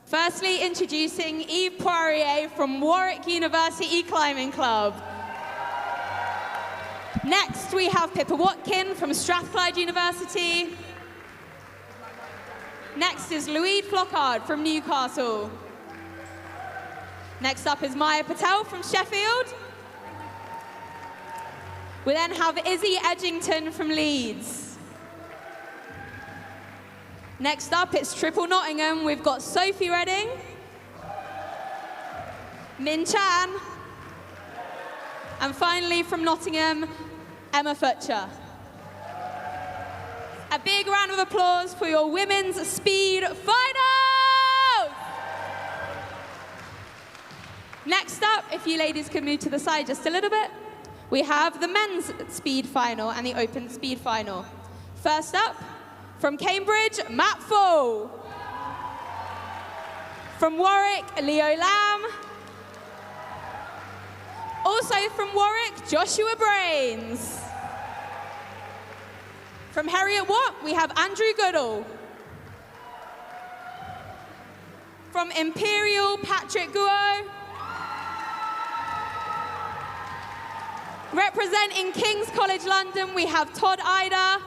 Firstly, introducing Eve Poirier from Warwick University Climbing Club. Next, we have Pippa Watkin from Strathclyde University. Next is Louise Flockard from Newcastle. Next up is Maya Patel from Sheffield. We then have Izzy Edgington from Leeds. Next up, it's Triple Nottingham. We've got Sophie Redding, Min Chan, and finally from Nottingham, Emma Futcher. A big round of applause for your women's speed finals! Next up, if you ladies could move to the side just a little bit, we have the men's speed final and the open speed final. First up, from Cambridge, Matt Full. From Warwick, Leo Lamb. Also from Warwick, Joshua Brains. From Heriot Watt, we have Andrew Goodall. From Imperial, Patrick Guo. Representing King's College London, we have Todd Ida.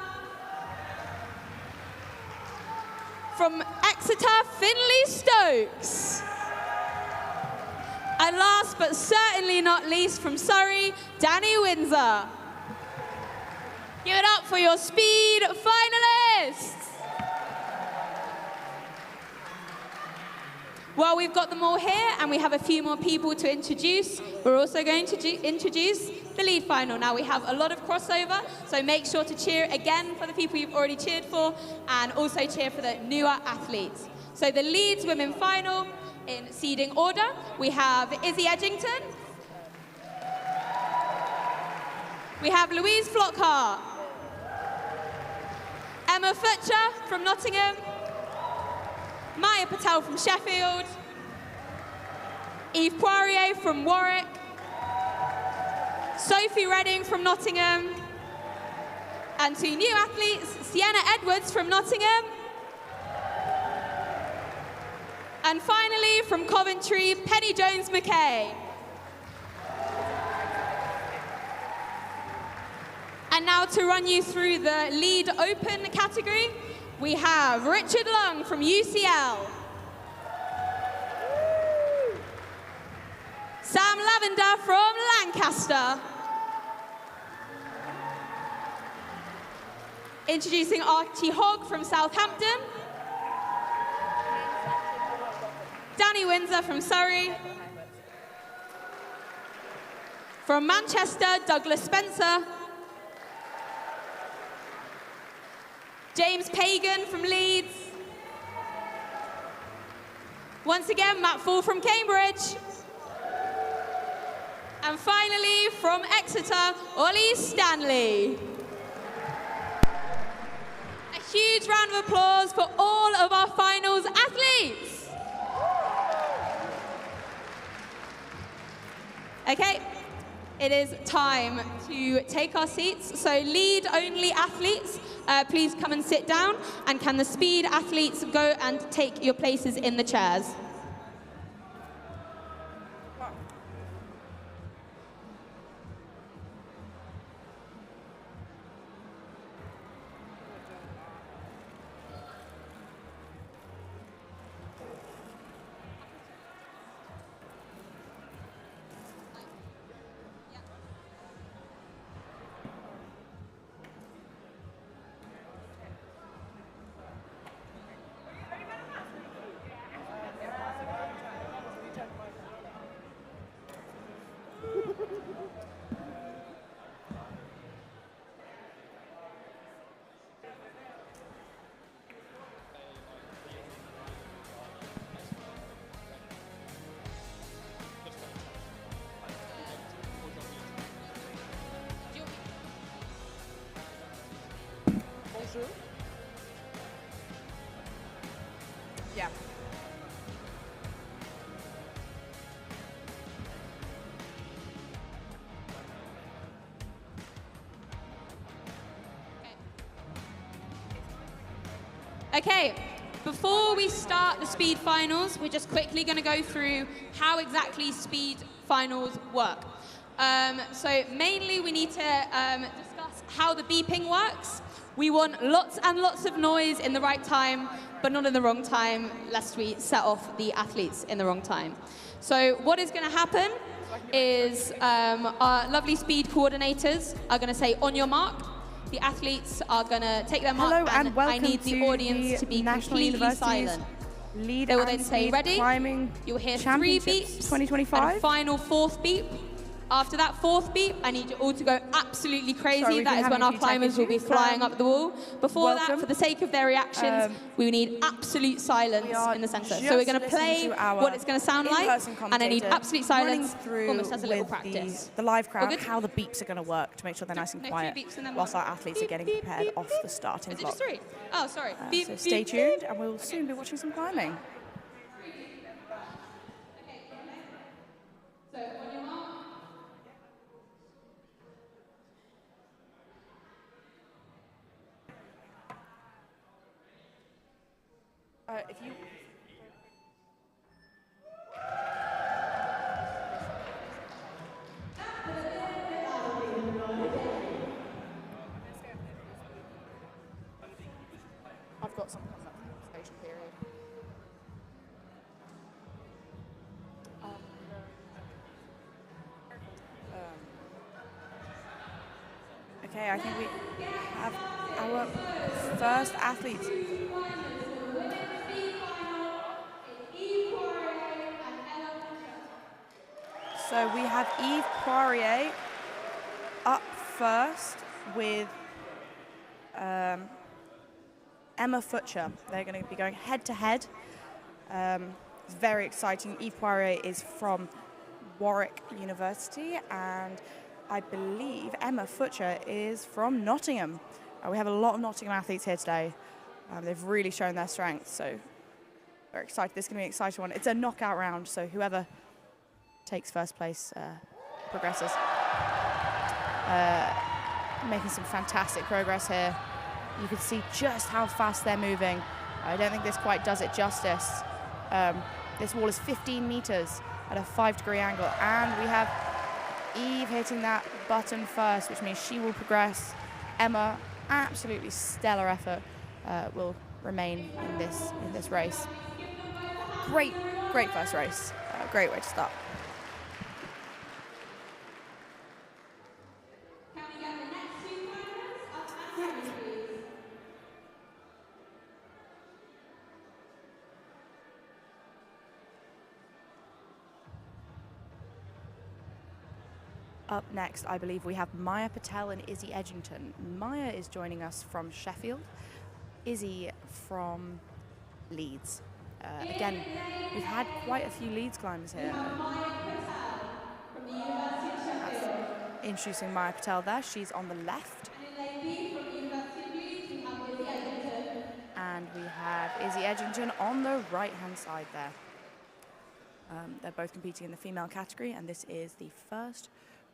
From Exeter, Finley Stokes. And last but certainly not least, from Surrey, Danny Windsor. Give it up for your speed finalists. Well, we've got them all here and we have a few more people to introduce. We're also going to introduce the lead final. Now, we have a lot of crossover, so make sure to cheer again for the people you've already cheered for and also cheer for the newer athletes. So the Leeds women final in seeding order, we have Izzy Edgington. We have Louise Flockhart. Emma Futcher from Nottingham. Maya Patel from Sheffield. Eve Poirier from Warwick. Sophie Redding from Nottingham. And two new athletes, Sienna Edwards from Nottingham. And finally, from Coventry, Penny Jones-McKay. And now to run you through the lead open category, we have Richard Lung from UCL. Sam Lavender from Lancaster. Introducing Archie Hogg from Southampton. Danny Windsor from Surrey. From Manchester, Douglas Spencer. James Pagan from Leeds. Once again, Matt Full from Cambridge. And finally, from Exeter, Ollie Stanley. A huge round of applause for all of our finals athletes. Okay, it is time to take our seats. So lead-only athletes, please come and sit down. And can the speed athletes go and take your places in the chairs? Yeah. Okay, Before we start the speed finals, we're just quickly going to go through how exactly speed finals work. So mainly we need to discuss how the beeping works. We want lots and lots of noise in the right time, but not in the wrong time, lest we set off the athletes in the wrong time. So what is going to happen is our lovely speed coordinators are going to say, on your mark. The athletes are going to take their mark, and I need the audience to be completely silent. Lead they will and then say, ready? You'll hear 3 beeps, 2025. and a final 4th beep. After that 4th beep, I need you all to go absolutely crazy. Sorry, that is when our climbers will be flying up the wall. Before that, for the sake of their reactions, we need absolute silence in the center. So we're going to play what it's going to sound like, and I need absolute silence, almost as a little practice. The live crowd, how the beeps are going to work to make sure they're nice and quiet, whilst our athletes are getting prepared off the starting block. Is it just 3? Oh, sorry. So stay tuned, and we'll soon be watching some climbing. If you... I've got some conversation period. Okay, I think we have our first athletes. So we have Eve Poirier up first with Emma Futcher. They're going to be going head-to-head. It's very exciting. Eve Poirier is from Warwick University, and I believe Emma Futcher is from Nottingham. We have a lot of Nottingham athletes here today. They've really shown their strength, so we're excited. This is going to be an exciting one. It's a knockout round, so whoever takes first place progresses. Making some fantastic progress here. You can see just how fast they're moving. I don't think this quite does it justice. This wall is 15 meters at a 5-degree angle, and we have Eve hitting that button first, which means she will progress. Emma, absolutely stellar effort, will remain in this race. Great first race. Great way to start. Up next, I believe we have Maya Patel and Izzy Edgington. Maya is joining us from Sheffield, Izzy from Leeds. Again, we've had quite a few Leeds climbers here. Introducing Maya Patel there, she's on the left. And we have Izzy Edgington on the right-hand side there. They're both competing in the female category, and this is the first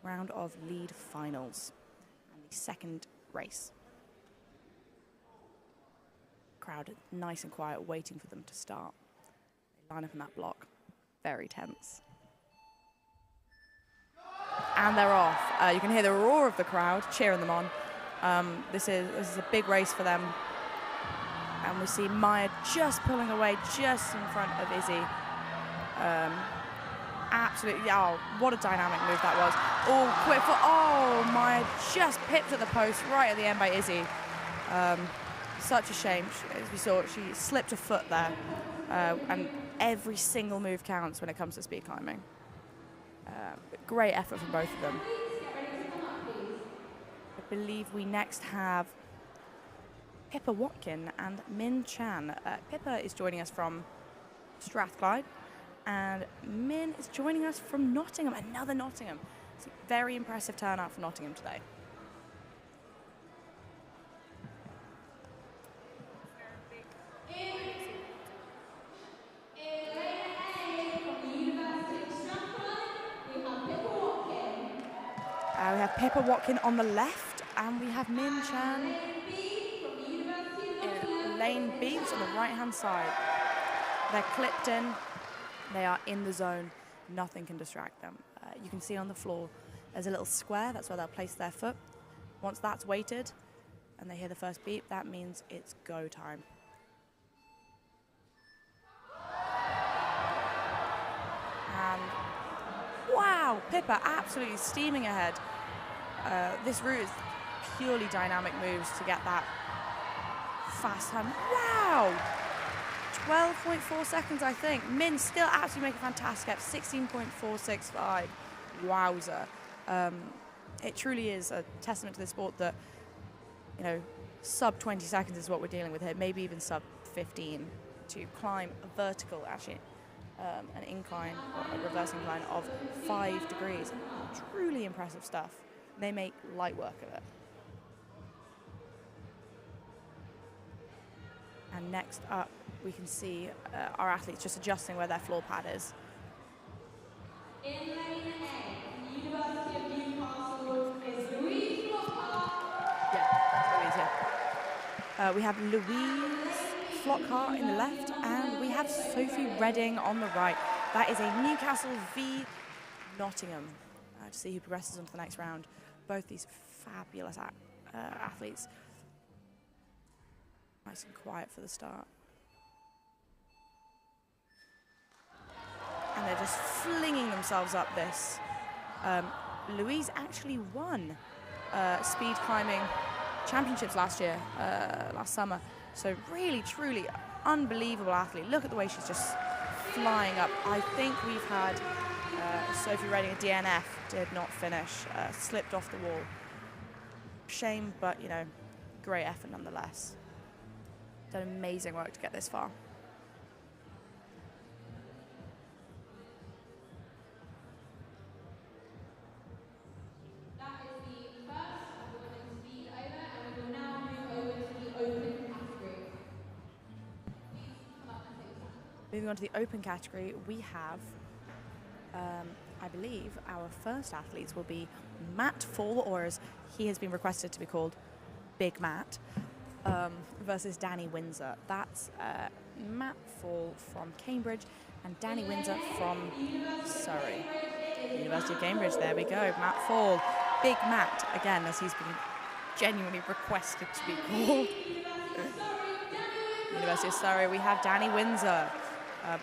round of lead finals and the second race. Crowd nice and quiet, waiting for them to start. They line up in that block, very tense. And they're off. You can hear the roar of the crowd cheering them on. This is a big race for them. And we see Maya just pulling away just in front of Izzy. Absolutely, oh, what a dynamic move that was. Oh, quick foot, oh, Maya just pipped at the post right at the end by Izzy. Such a shame. As we saw, she slipped a foot there. And every single move counts when it comes to speed climbing. Great effort from both of them. I believe we next have Pippa Watkin and Min Chan. Pippa is joining us from Strathclyde, and Min is joining us from Nottingham, another Nottingham. It's a very impressive turnout for Nottingham today. We have Pippa Watkin on the left, and we have Min Chan in lane B, which is on the right-hand side. They're clipped in. They are in the zone. Nothing can distract them. You can see on the floor, there's a little square. That's where they'll place their foot. Once that's weighted and they hear the first beep, that means it's go time. And wow, Pippa absolutely steaming ahead. This route is purely dynamic moves to get that fast time. Wow! 12.4 seconds, I think. Min still absolutely making a fantastic step, 16.465. Wowzer. It truly is a testament to the sport that, you know, sub 20 seconds is what we're dealing with here, maybe even sub 15 to climb a vertical, actually, an incline, or a reverse incline of 5 degrees. Truly impressive stuff. They make light work of it. And next up, we can see our athletes just adjusting where their floor pad is. In lane A, University of Newcastle is Louise Flockhart. Yeah, that's Louise, yeah. We have Louise Flockhart in the left, and we have Sophie Redding on the right. That is a Newcastle v Nottingham to see who progresses on to the next round. Both these fabulous athletes. Nice and quiet for the start. And they're just flinging themselves up this. Louise actually won speed climbing championships last year, last summer. So really, truly unbelievable athlete. Look at the way she's just flying up. I think we've had Sophie Redding, a DNF, did not finish, slipped off the wall. Shame, but you know, great effort nonetheless. Done amazing work to get this far. That is the first of the women's speed over, and we will now move over to the open category. Please come up and take a stand. Moving on to the open category, we have, I believe, our first athletes will be Matt Fall, or as he has been requested to be called, Big Matt, versus Danny Windsor. That's Matt Fall from Cambridge and Danny Windsor from Surrey. University of Cambridge, there we go. Matt Fall, Big Matt, again, as he's been genuinely requested to be called. University of Surrey, we have Danny Windsor.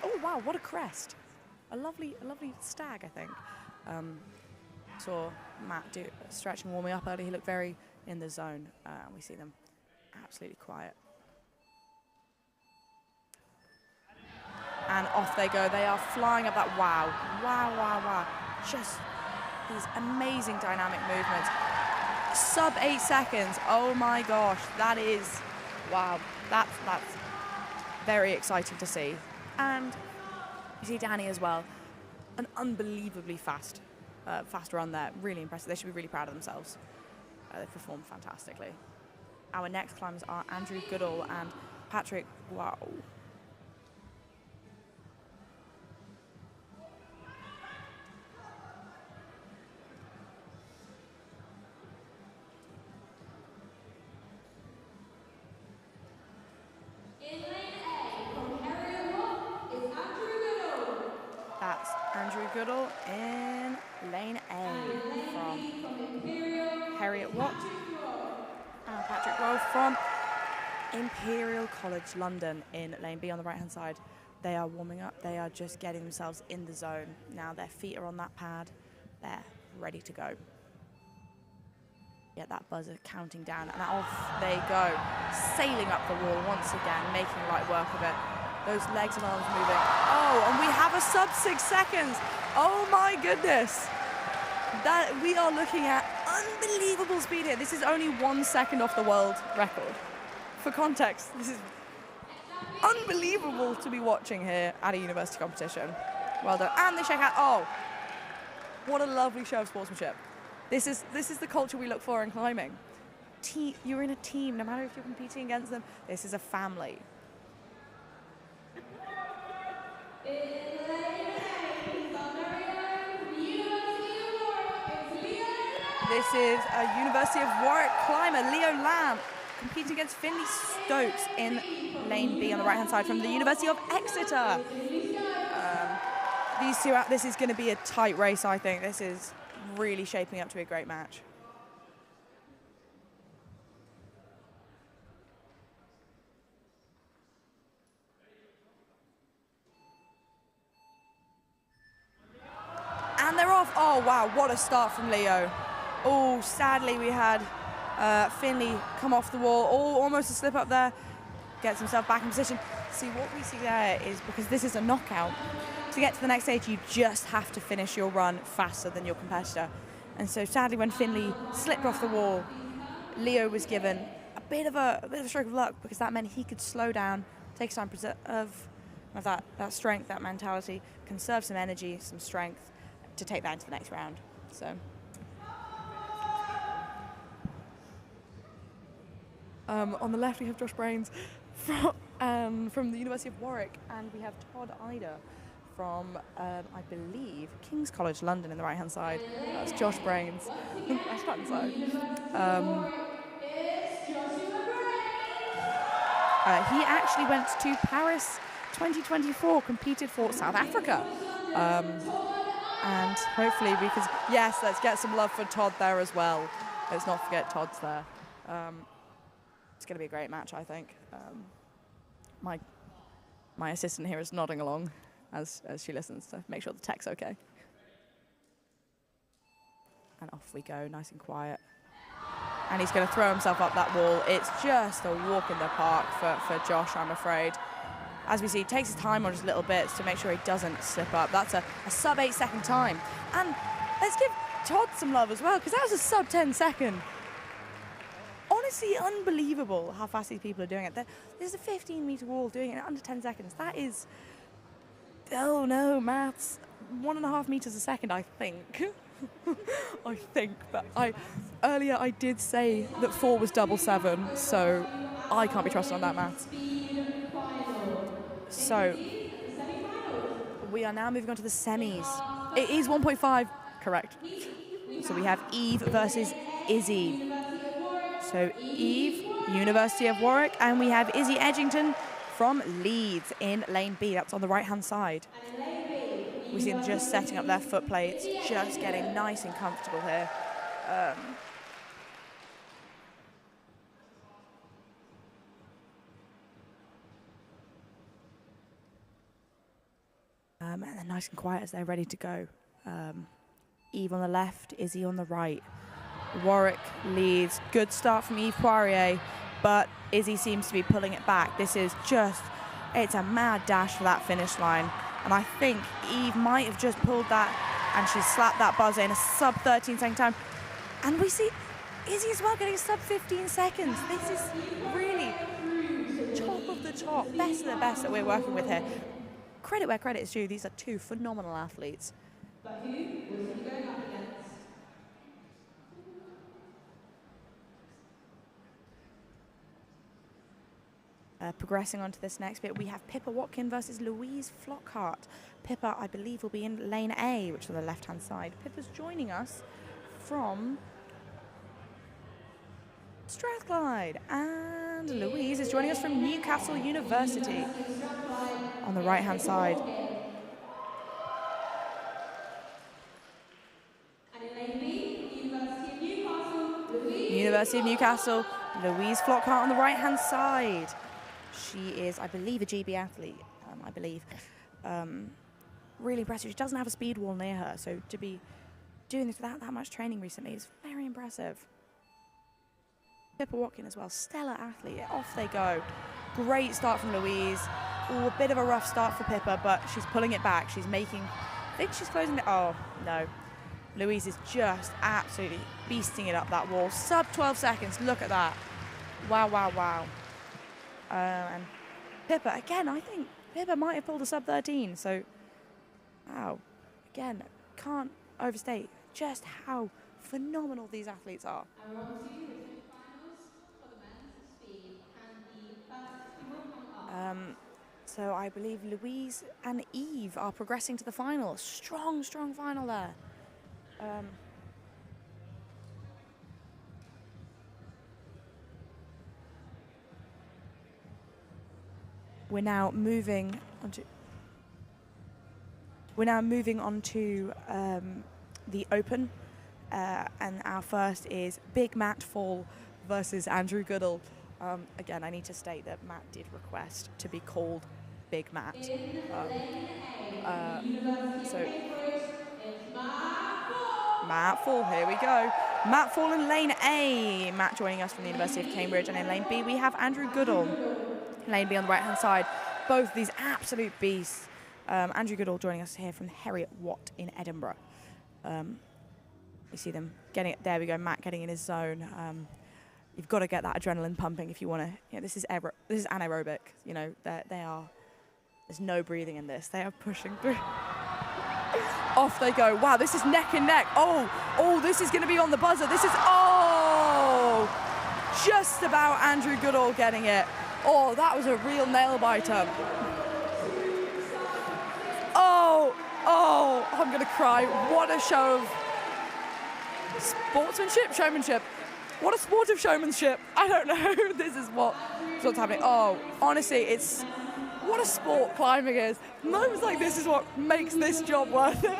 Oh wow, what a crest. A lovely stag, I think. Saw Matt do stretching, warming up early. He looked very in the zone. We see them absolutely quiet. And off they go. They are flying up that wow. Wow. Just these amazing dynamic movements. Sub 8 seconds. Oh my gosh. That is, wow. That's very exciting to see. And you see Danny as well. An unbelievably fast run there. Really impressive. They should be really proud of themselves. They performed fantastically. Our next climbers are Andrew Goodall and Patrick. Wow. In lane A, from Harriet Watt is Andrew Goodall. That's Andrew Goodall in lane A from Harriet Watt. And Patrick Rowe from Imperial College London in lane B on the right-hand side. They are warming up. They are just getting themselves in the zone. Now their feet are on that pad. They're ready to go. Get that buzzer counting down, and off they go, sailing up the wall once again, making light work of it. Those legs and arms moving. Oh, and we have a sub 6 seconds. Oh my goodness. That we are looking at unbelievable speed here. This is only 1 second off the world record. For context, this is unbelievable to be watching here at a university competition. Well done. And they check out, oh, what a lovely show of sportsmanship. This is the culture we look for in climbing. You're in a team, no matter if you're competing against them. This is a family. This is a University of Warwick climber, Leo Lamb, competing against Finley Stokes in lane B on the right-hand side from the University of Exeter. These two out, this is going to be a tight race, I think. This is really shaping up to be a great match. And they're off. Oh, wow, what a start from Leo. Oh, sadly we had Finley come off the wall. Oh, almost a slip up there. Gets himself back in position. See, what we see there is, because this is a knockout, to get to the next stage, you just have to finish your run faster than your competitor. And so sadly, when Finley slipped off the wall, Leo was given a bit of a stroke of luck, because that meant he could slow down, take time of that strength, that mentality, conserve some energy, some strength to take that into the next round. So. On the left, we have Josh Brains from the University of Warwick, and we have Todd Ida from, I believe, King's College London in the right-hand side. That's Josh Brains. That's right side. He actually went to Paris 2024, competed for South Africa. And hopefully we can, yes, let's get some love for Todd there as well. Let's not forget Todd's there. It's going to be a great match, I think. My assistant here is nodding along as she listens to make sure the tech's okay. And off we go, nice and quiet. And he's going to throw himself up that wall. It's just a walk in the park for Josh, I'm afraid. As we see, he takes his time on just little bits to make sure he doesn't slip up. That's a sub 8 second time. And let's give Todd some love as well, because that was a sub 10 second. Honestly, unbelievable how fast these people are doing it. There's a 15-meter wall doing it in under 10 seconds. That is, oh no, maths, 1.5 meters a second, I think. I think, but earlier I did say that 4 was double 7, so I can't be trusted on that maths. So we are now moving on to the semis. It is 1.5, correct. So we have Eve versus Izzy. So Eve, University of Warwick, and we have Izzy Edgington from Leeds in lane B. That's on the right-hand side. We see them just setting up their foot plates, just getting nice and comfortable here. And they're nice and quiet as they're ready to go. Eve on the left, Izzy on the right. Warwick leads. Good start from Eve Poirier, but Izzy seems to be pulling it back. This is just, it's a mad dash for that finish line. And I think Eve might have just pulled that, and she slapped that buzzer in a sub 13 second time. And we see Izzy as well getting sub 15 seconds. This is really top of the top, best of the best that we're working with here. Credit where credit is due. These are two phenomenal athletes. But who was he going up against? Progressing on to this next bit, we have Pippa Watkin versus Louise Flockhart. Pippa, I believe, will be in lane A, which is on the left-hand side. Pippa's joining us from Strathclyde, and Louise is joining us from Newcastle University on the right-hand side. University of Newcastle, Louise Flockhart on the right-hand side. She is, I believe, a GB athlete, I believe. Really impressive. She doesn't have a speed wall near her, so to be doing this without that much training recently is very impressive. Pippa Watkin as well, stellar athlete. Off they go. Great start from Louise. Ooh, a bit of a rough start for Pippa, but she's pulling it back. She's making, I think she's closing it. Oh, no. Louise is just absolutely beasting it up that wall. Sub 12 seconds, look at that. Wow, wow, wow. And Pippa, again, I think Pippa might have pulled a sub 13, so, wow. Again, can't overstate just how phenomenal these athletes are. And we're on to the semi-finals for the men's speed. Can the first people come up? So I believe Louise and Eve are progressing to the final. Strong, strong final there. we're now moving on to the Open, and our first is Big Matt Fall versus Andrew Goodall. Again, I need to state that Matt did request to be called Big Matt. So Matt Fall, here we go. Matt Fall in lane A. Matt joining us from the University of Cambridge, and in lane B we have Andrew Goodall. Lane B on the right-hand side. Both these absolute beasts. Andrew Goodall joining us here from Heriot Watt in Edinburgh. You see them getting it. There we go. Matt getting in his zone. You've got to get that adrenaline pumping if you want to. You know, this is anaerobic. You know, they are. There's no breathing in this. They are pushing through. Off they go. Wow, this is neck and neck. Oh, this is going to be on the buzzer. This is just about Andrew Goodall getting it. Oh, that was a real nail biter. Oh, I'm going to cry. What a show of showmanship. What a sport of showmanship. I don't know. This is what's happening. Oh, honestly, what a sport climbing is. Moments like this is what makes this job worth it.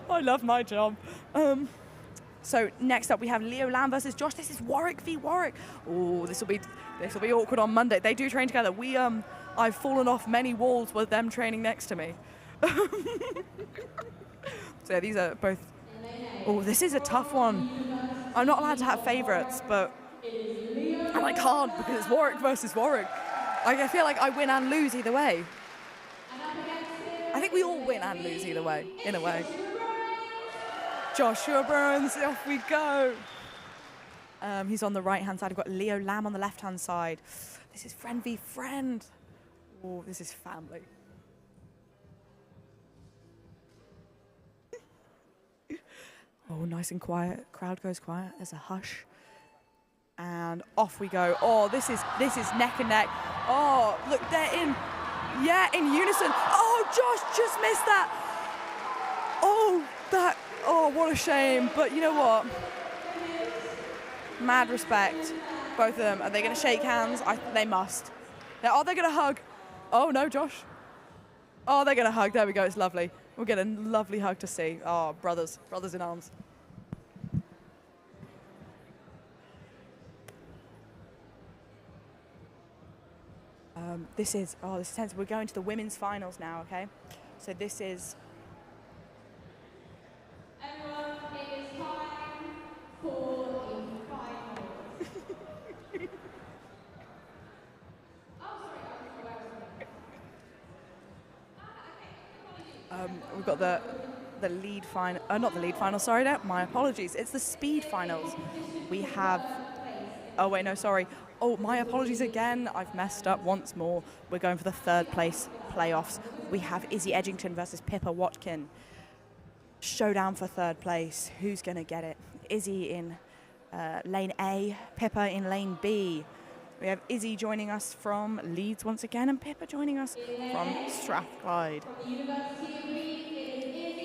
I love my job. So next up we have Leo Lamb versus Josh. This is Warwick v Warwick. Oh, this will be awkward on Monday. They do train together. I've fallen off many walls with them training next to me. So yeah, these are both. Oh, this is a tough one. I'm not allowed to have favourites, and I can't because it's Warwick versus Warwick. I feel like I win and lose either way. I think we all win and lose either way, in a way. Joshua Burns, off we go. He's on the right-hand side. We've got Leo Lamb on the left-hand side. This is friend v friend. Oh, this is family. Oh, nice and quiet. Crowd goes quiet. There's a hush. And off we go. Oh, this is neck and neck. Oh, look, they're in unison. Oh, Josh just missed that. Oh, what a shame. But you know what? Mad respect. Both of them. Are they going to shake hands? They must. Are they going to hug? Oh, no, Josh. Oh, they're going to hug. There we go. It's lovely. We'll get a lovely hug to see. Oh, brothers in arms. This is tense. We're going to the women's finals now, okay? So this is... Everyone, it is time for the final. We've got the lead final, not the lead final, sorry, no, my apologies. It's the speed finals. We have, oh wait, no, sorry. Oh, my apologies again. I've messed up once more. We're going for the third place playoffs. We have Izzy Edgington versus Pippa Watkin. Showdown for third place. Who's going to get it? Izzy in lane A, Pippa in lane B. We have Izzy joining us from Leeds once again, and Pippa joining us from Strathclyde.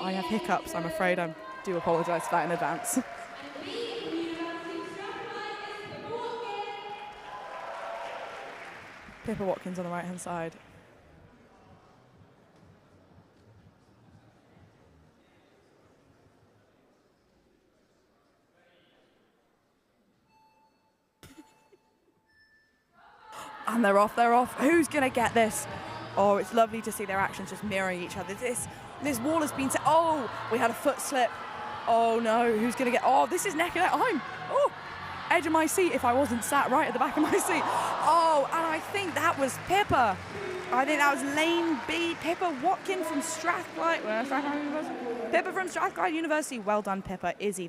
I have hiccups, I'm afraid. I do apologise for that in advance. Pippa Watkins on the right-hand side. And they're off. Who's going to get this? Oh, it's lovely to see their actions just mirroring each other. This wall has been set. Oh, we had a foot slip. Oh no, who's going to get? Oh, this is neck and neck. Edge of my seat if I wasn't sat right at the back of my seat. Oh, and I think that was Pippa. I think that was lane B, Pippa Watkin from Strathclyde. Pippa from Strathclyde University. Well done, Pippa. Izzy,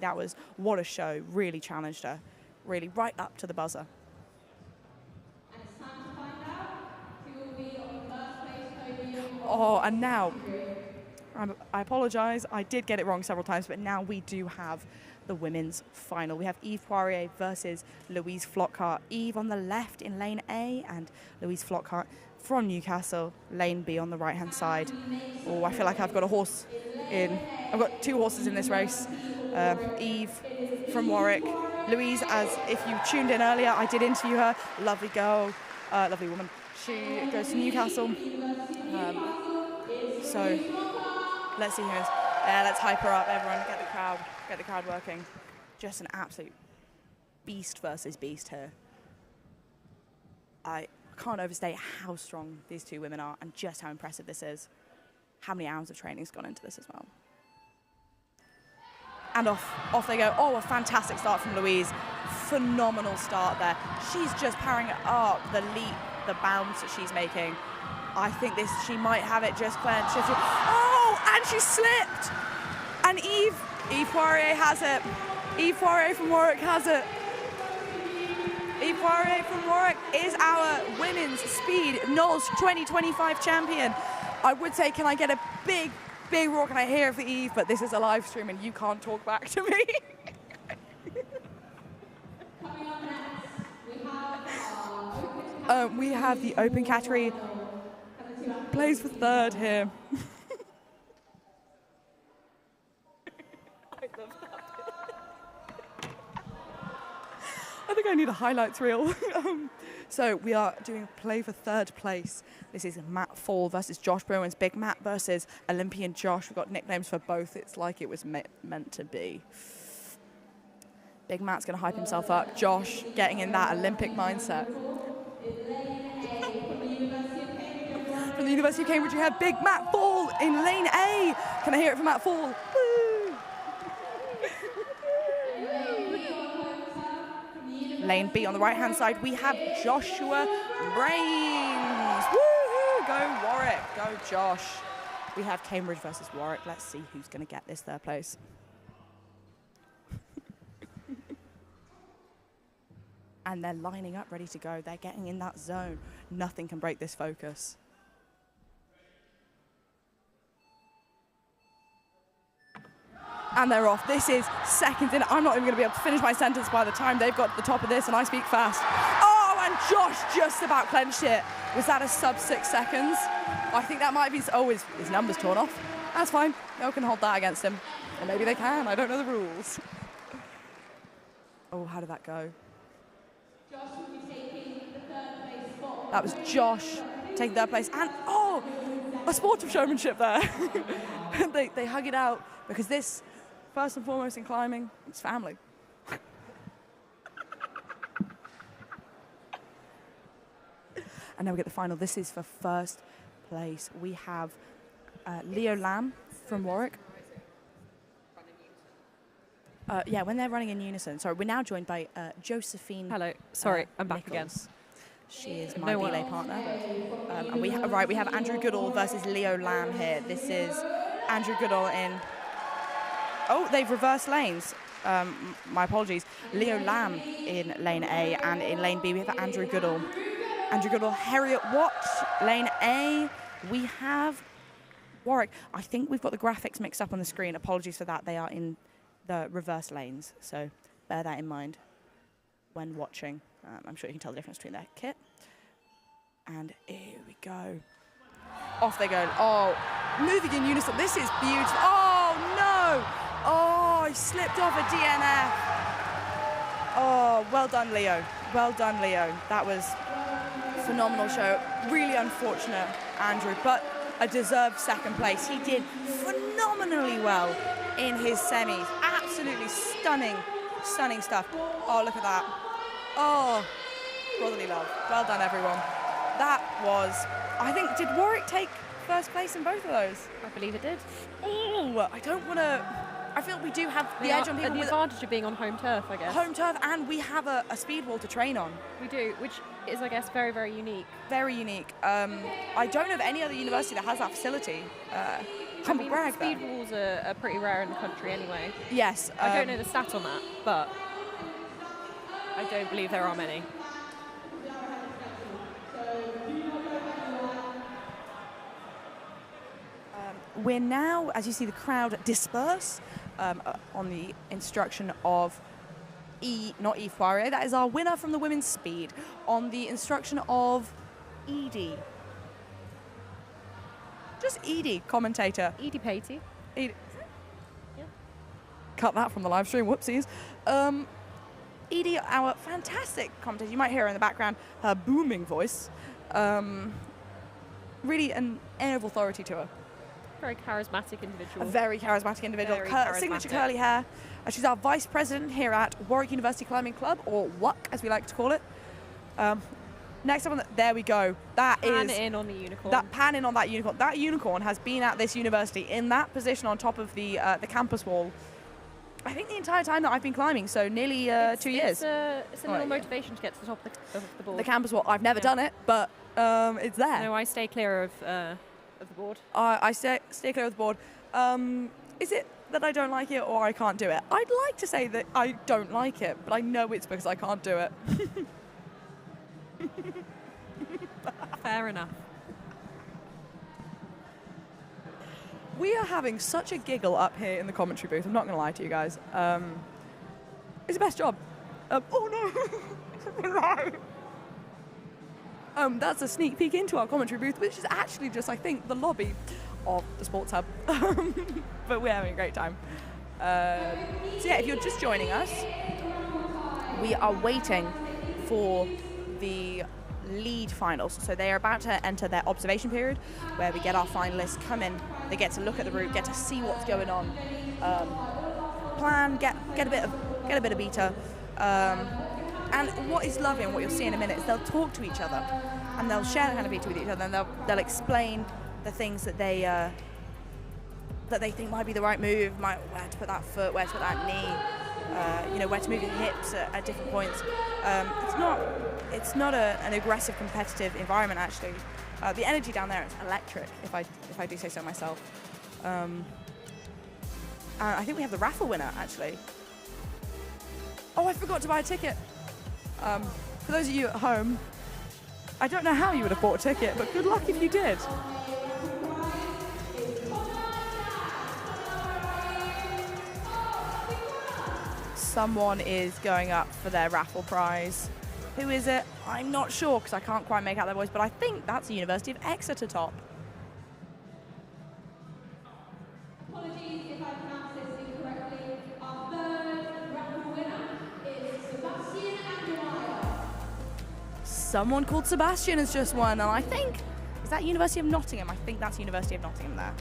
what a show. Really challenged her. Really right up to the buzzer. Oh, and now, I apologise, I did get it wrong several times, but now we do have the women's final. We have Eve Poirier versus Louise Flockhart. Eve on the left in lane A, and Louise Flockhart from Newcastle, lane B on the right-hand side. Oh, I feel like I've got I've got two horses in this race. Eve from Warwick Louise, as if you tuned in earlier, I did interview her. Lovely girl, lovely woman. She goes to Newcastle. So let's see who is. Yeah, let's hype her up, everyone. Get the crowd working. Just an absolute beast versus beast here. I can't overstate how strong these two women are and just how impressive this is. How many hours of training has gone into this as well. And off they go. Oh, a fantastic start from Louise. Phenomenal start there. She's just powering it up. The leap, the bounce that she's making. I think she might have it just clenched. Oh, and she slipped. And Eve Poirier has it. Eve Poirier from Warwick has it. Eve Poirier from Warwick is our women's speed Knowles 2025 champion. I would say, can I get a big roar can I hear for Eve? But this is a live stream and you can't talk back to me. We have the open category. Plays for third here. I think I need a highlights reel. So we are doing play for third place. This is Matt Fall versus Josh Bruins. Big Matt versus Olympian Josh. We've got nicknames for both. It's like it was meant to be. Big Matt's going to hype himself up. Josh getting in that Olympic mindset. From the University of Cambridge, you have Big Matt Fall in lane A. Can I hear it from Matt Fall? Woo! Lane B on the right-hand side, we have Joshua Brains. Woohoo! Go Warwick, go Josh. We have Cambridge versus Warwick. Let's see who's going to get this third place. And they're lining up, ready to go. They're getting in that zone. Nothing can break this focus. And they're off. This is seconds in. I'm not even going to be able to finish my sentence by the time they've got to the top of this, and I speak fast. Oh, and Josh just about clenched it. Was that a sub 6 seconds? I think that might be. Oh, his number's torn off. That's fine. No one can hold that against him. Or maybe they can. I don't know the rules. Oh, how did that go? Josh will be taking the third place spot. That was Josh taking third place. And, oh, a sport of showmanship there. they hug it out because this, first and foremost in climbing, it's family. And now we get the final. This is for first place. We have Leo Lamb from Warwick. Yeah, when they're running in unison. Sorry, we're now joined by Josephine. Hello. Sorry, I'm back again. She is my relay partner. And we have Andrew Goodall versus Leo Lamb here. This is Andrew Goodall in. Oh, they've reversed lanes. My apologies. Leo Lamb in lane A, and in lane B we have Andrew Goodall. Andrew Goodall, Harriet Watts, lane A. We have Warwick. I think we've got the graphics mixed up on the screen. Apologies for that. They are in the reverse lanes, so bear that in mind when watching. I'm sure you can tell the difference between their kit. And here we go. Off they go. Oh, moving in unison. This is beautiful. Oh, no. Oh, he slipped off a DNF. Oh, well done, Leo. Well done, Leo. That was a phenomenal show. Really unfortunate, Andrew, but a deserved second place. He did phenomenally well in his semis. Absolutely stunning, stunning stuff. Oh, look at that. Oh, brotherly love. Well done, everyone. That was, I think, did Warwick take first place in both of those? I believe it did. Oh, I don't want to, I feel we do have the edge on people. The advantage of being on home turf, I guess. Home turf, and we have a speed wall to train on. We do, which is, I guess, very, very unique. Very unique. I don't know of any other university that has that facility. Humble brag, speed walls are pretty rare in the country anyway. Yes. I don't know the stat on that, but I don't believe there are many. We're now, as you see the crowd disperse on the instruction of not Eve Poirier, that is our winner from the women's speed, on the instruction of Edie. Just Edie, commentator. Edie Patey. Edie. Yeah. Cut that from the live stream, whoopsies. Edie, our fantastic commentator, you might hear her in the background, her booming voice. Really an air of authority to her. Very charismatic individual. A very charismatic individual. Very Signature charismatic. curly hair. She's our vice president here at Warwick University Climbing Club, or WUC as we like to call it. Next up on there we go. That Pan is in on the unicorn. that pan in on that unicorn. That unicorn has been at this university in that position on top of the campus wall. I think the entire time that I've been climbing, so nearly 2 years. It's a little yeah. motivation to get to the top of the board. The campus wall. I've never Yeah. done it, but it's there. No, I stay clear of the board. I stay clear of the board. Is it that I don't like it or I can't do it? I'd like to say that I don't like it, but I know it's because I can't do it. Fair enough. We are having such a giggle up here in the commentary booth. I'm not going to lie to you guys. It's the best job. Oh no! That's a sneak peek into our commentary booth, which is actually just, I think, the lobby of the Sports Hub. But we're having a great time. So yeah, if you're just joining us, we are waiting for the lead finals. So they are about to enter their observation period, where we get our finalists come in, they get to look at the route, get to see what's going on, plan, get a bit of beta. And what is lovely and what you'll see in a minute is they'll talk to each other and they'll share the kind of beta with each other, and they'll explain the things that they think might be the right move, where to put that foot, where to put that knee, where to move your hips at different points. It's not an aggressive competitive environment actually. The energy down there is electric, if I do say so myself. I think we have the raffle winner actually. Oh, I forgot to buy a ticket. For those of you at home, I don't know how you would have bought a ticket, but good luck if you did. Someone is going up for their raffle prize. Who is it? I'm not sure because I can't quite make out their voice, but I think that's the University of Exeter top. Apologies if I pronounce this incorrectly. Our third raffle winner is Sebastian Andrew. Someone called Sebastian has just won, and I think, is that University of Nottingham? I think that's University of Nottingham there.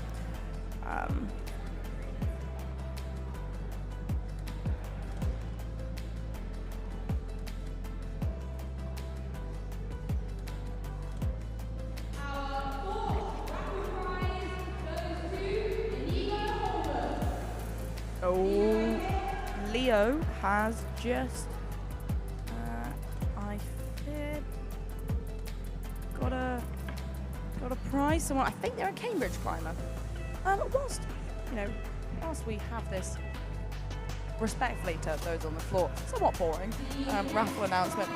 Oh, Leo has just, I fear, got a prize. Someone, I think they're a Cambridge climber. Whilst we have this, respectfully to those on the floor, somewhat boring raffle announcement,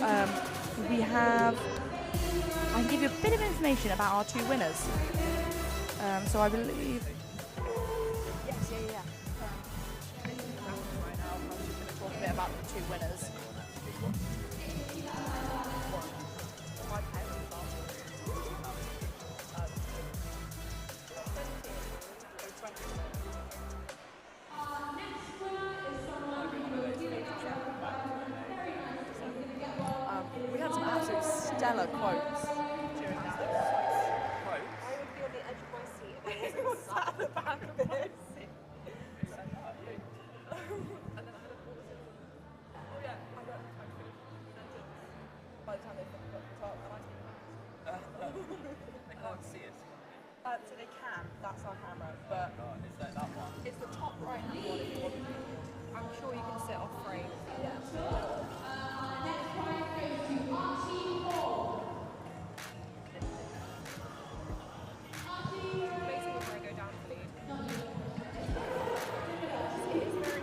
I can give you a bit of information about our two winners. So I believe. About the two winners. We had some absolute stellar quotes during that. I would be on the edge of my seat if I was sat at the back of this. By the time they put the top, they can't see it. so they can. That's our camera, but Is that one? it's the top right hand one if you want. I'm sure you can sit off frame. Basically, where I go down to lead. It is very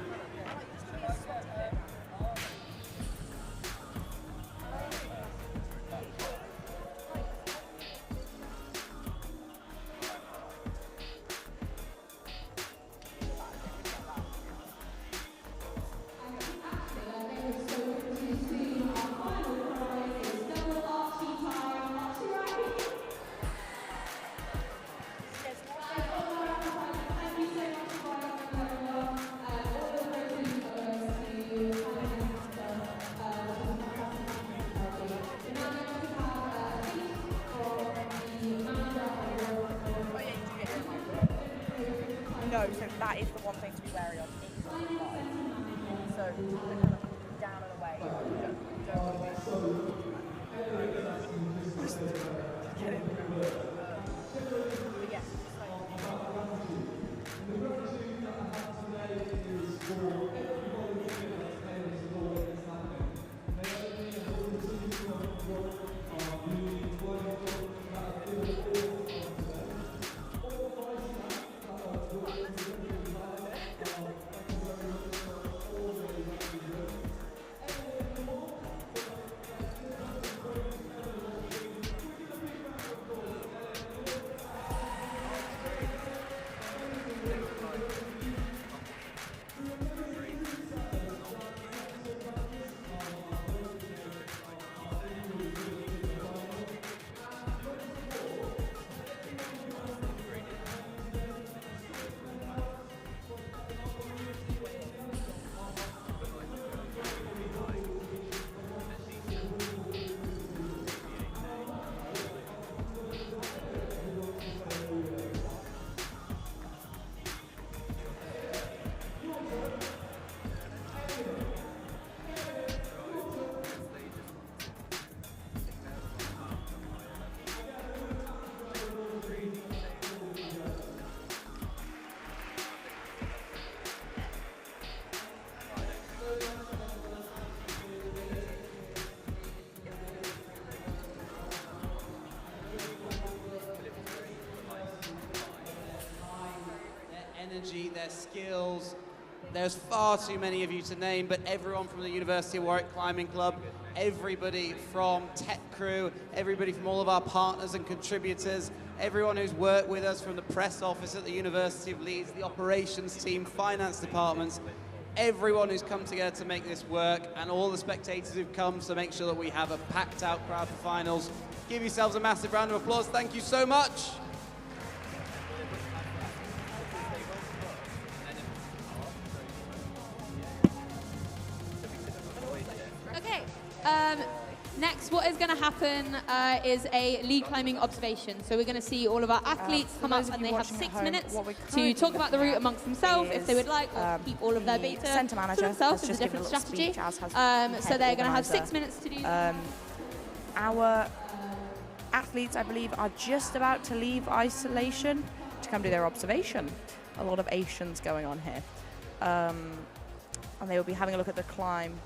No, so that is the one thing to be wary of. It is on the line. So they're kind of down and away. You don't want to be. Just get it through. But yes, just like. Energy, their skills. There's far too many of you to name, but everyone from the University of Warwick Climbing Club, everybody from Tech Crew, everybody from all of our partners and contributors, everyone who's worked with us from the press office at the University of Leeds, the operations team, finance departments, everyone who's come together to make this work, and all the spectators who've come to make sure that we have a packed out crowd for finals. Give yourselves a massive round of applause. Thank you so much. Okay, next what is going to happen is a lead climbing observation. So we're going to see all of our athletes come up and they have 6 minutes to talk about the route amongst themselves if they would like, or keep all of their data to themselves as a different strategy. So they're going to have 6 minutes to do Our athletes, I believe, are just about to leave isolation to come do their observation. A lot of Asians going on here. And they will be having a look at the climb.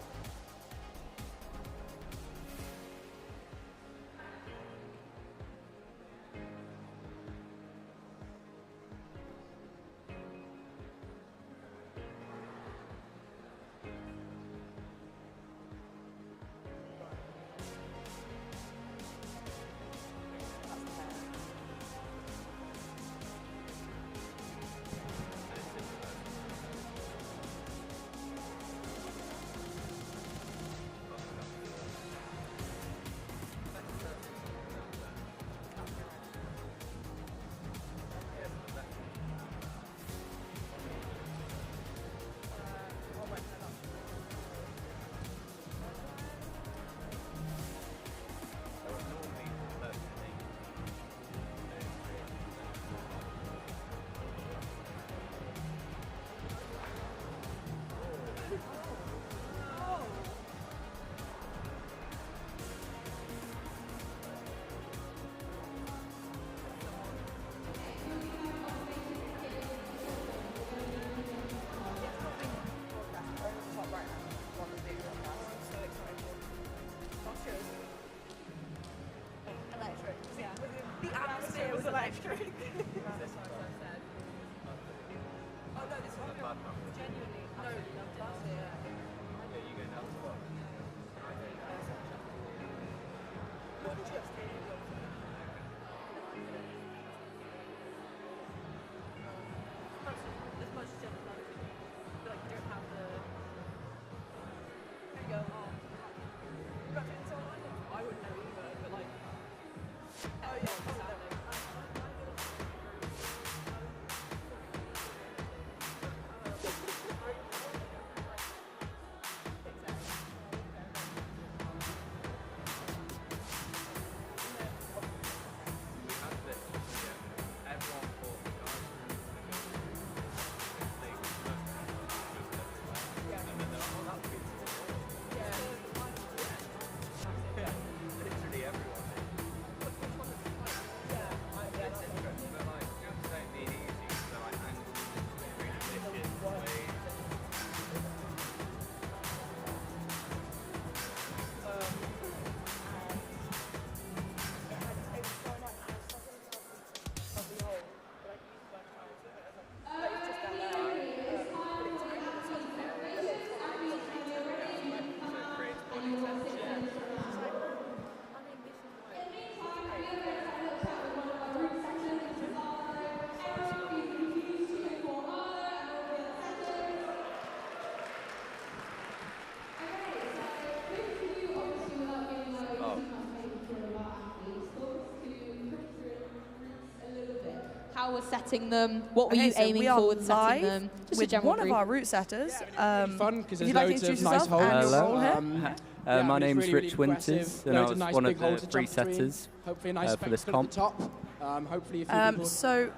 How was setting them? What were Okay, you so aiming we are for with setting live them? Just a with general one of brief. our route setters. Fun because if there's you'd like to loads of introduce nice yourself and holes. your role here. Yeah, My it's name's really, Rich really Winters, impressive. and I Loads was nice one big of the holes to jump between. pre-setters Hopefully a nice for this spectacle at the comp. top. Hopefully a few people. So,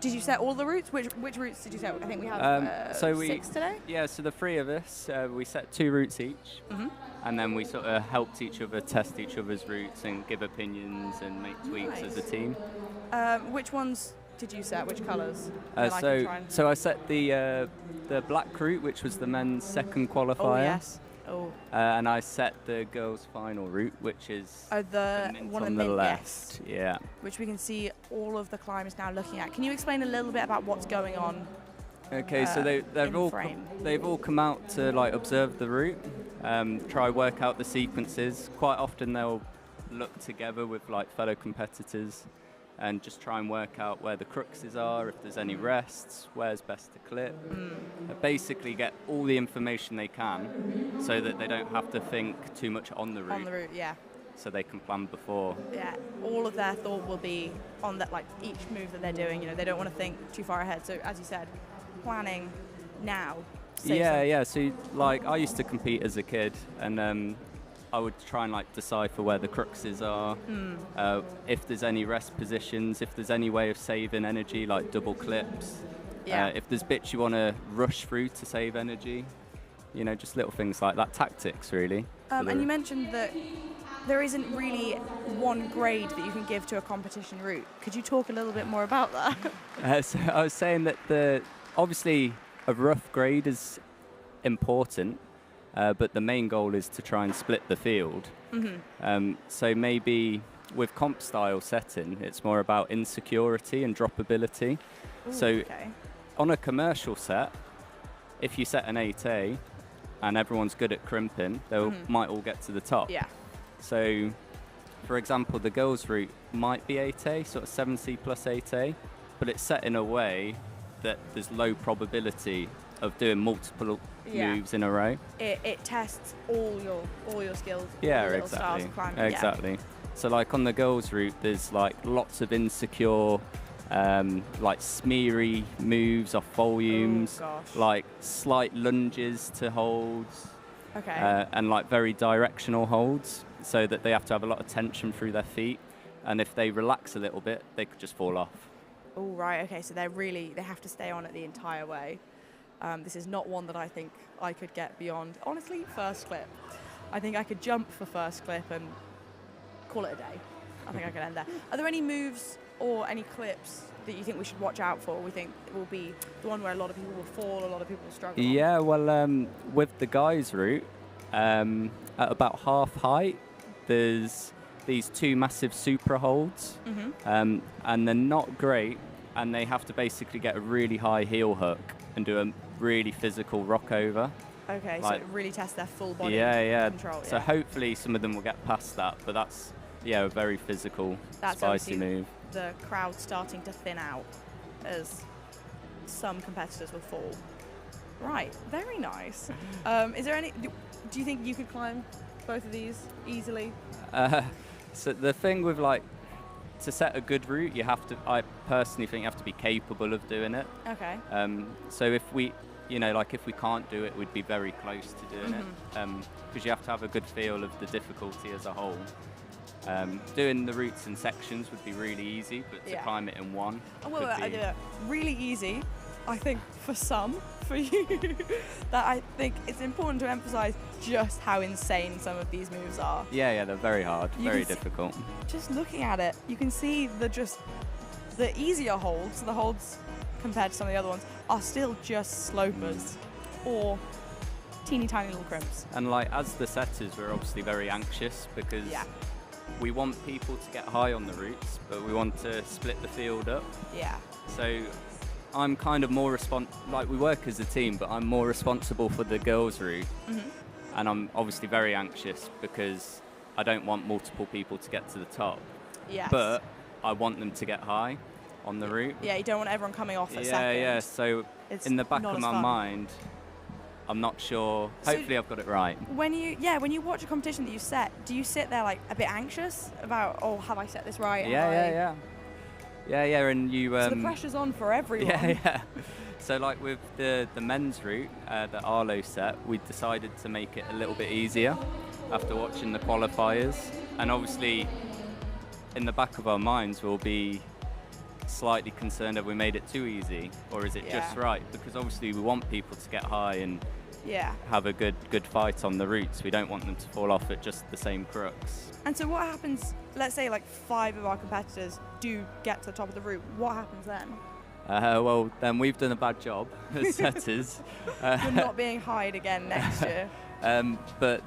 did you set all the routes? Which routes did you set? I think we have So we 6 today. Yeah, so the three of us, we set 2 routes each, and then we sort of helped each other test each other's routes and give opinions and make tweaks as a Nice. team. Which ones did you set? Which colours? So I set the black route, which was the men's second qualifier. Oh yes. Oh. And I set the girls' final route, which is The mint one on of the the left. Yeah. which we can see all of the climbers now looking at. Can you explain a little bit about what's going on? Okay, so in frame. they've all come out to like observe the route, try work out the sequences. Quite often they'll look together with like fellow competitors and just try and work out where the cruxes are, if there's any rests, where's best to clip. Basically get all the information they can so that they don't have to think too much on the route, On the route, yeah. so they can plan before. Yeah, all of their thought will be on that, like each move that they're doing. You know, they don't want to think too far ahead. So, as you said, planning now. Yeah. So like I used to compete as a kid, and I would try and like decipher where the cruxes are, if there's any rest positions, if there's any way of saving energy, like double clips. Yeah. If there's bits you want to rush through to save energy, you know, just little things like that, tactics really. And you mentioned that there isn't really one grade that you can give to a competition route. Could you talk a little bit more about that? So I was saying that obviously a rough grade is important, but the main goal is to try and split the field. So maybe with comp style setting, it's more about insecurity and droppability. So Okay. on a commercial set, if you set an 8A and everyone's good at crimping, they might all get to the top. Yeah. So, for example, the girls' route might be 8A, sort of 7C plus 8A, but it's set in a way that there's low probability of doing multiple Yeah. moves in a row. It tests all your skills. all Yeah, your little styles exactly. of climbing. Exactly. So, like on the girls' route, there's like lots of insecure, like smeary moves off volumes, gosh. like slight lunges to holds. Okay. And like very directional holds, so that they have to have a lot of tension through their feet, and if they relax a little bit, they could just fall off. Oh right. Okay. So they have to stay on it the entire way. This is not one that I think I could get beyond. Honestly, first clip. I think I could jump for first clip and call it a day. I think I could end there. Are there any moves or any clips that you think we should watch out for? We think it will be the one where a lot of people will fall, a lot of people will struggle. Yeah, well, with the guys' route, at about half height, there's these 2 massive supra holds, and they're not great, and they have to basically get a really high heel hook and do a really physical rock over. Okay, Like- so it really tests their full body control. So hopefully some of them will get past that, but that's a very physical, That's spicy obviously move. the crowd starting to thin out as some competitors will fall. Right, very nice. Is there any? Do you think you could climb both of these easily? So the thing with like, to set a good route, I personally think you have to be capable of doing it. Okay. So if we can't do it, we'd be very close to doing it, because you have to have a good feel of the difficulty as a whole. Doing the routes in sections would be really easy, but to Yeah. climb it in one Well, could I be... do it really easy. I think for some, for you, that I think it's important to emphasize just how insane some of these moves are. Yeah, they're very hard, You very can see- difficult. Just looking at it, you can see the easier holds, the holds compared to some of the other ones, are still just slopers or teeny tiny little crimps. And like, as the setters, we're obviously very anxious because Yeah. we want people to get high on the routes, but we want to split the field up. Yeah. So I'm kind of more like, we work as a team, but I'm more responsible for the girls' route. And I'm obviously very anxious because I don't want multiple people to get to the top. Yes. But I want them to get high on the route. Yeah, you don't want everyone coming off at Yeah, second. yeah. So It's in the back not of as my fun. mind, I'm not sure. So- Hopefully I've got it right. When you watch a competition that you set, do you sit there like a bit anxious about, oh, have I set this right? Yeah. Yeah, and you. So the pressure's on for everyone. Yeah. So like with the men's route, the Arlo set, we decided to make it a little bit easier after watching the qualifiers. And obviously, in the back of our minds, we'll be slightly concerned that we made it too easy, or is it just right? Because obviously we want people to get high and have a good fight on the routes. We don't want them to fall off at just the same crux. And so what happens, let's say like 5 of our competitors do get to the top of the route, what happens then? Well, then we've done a bad job as setters. You're not being hired again next year. But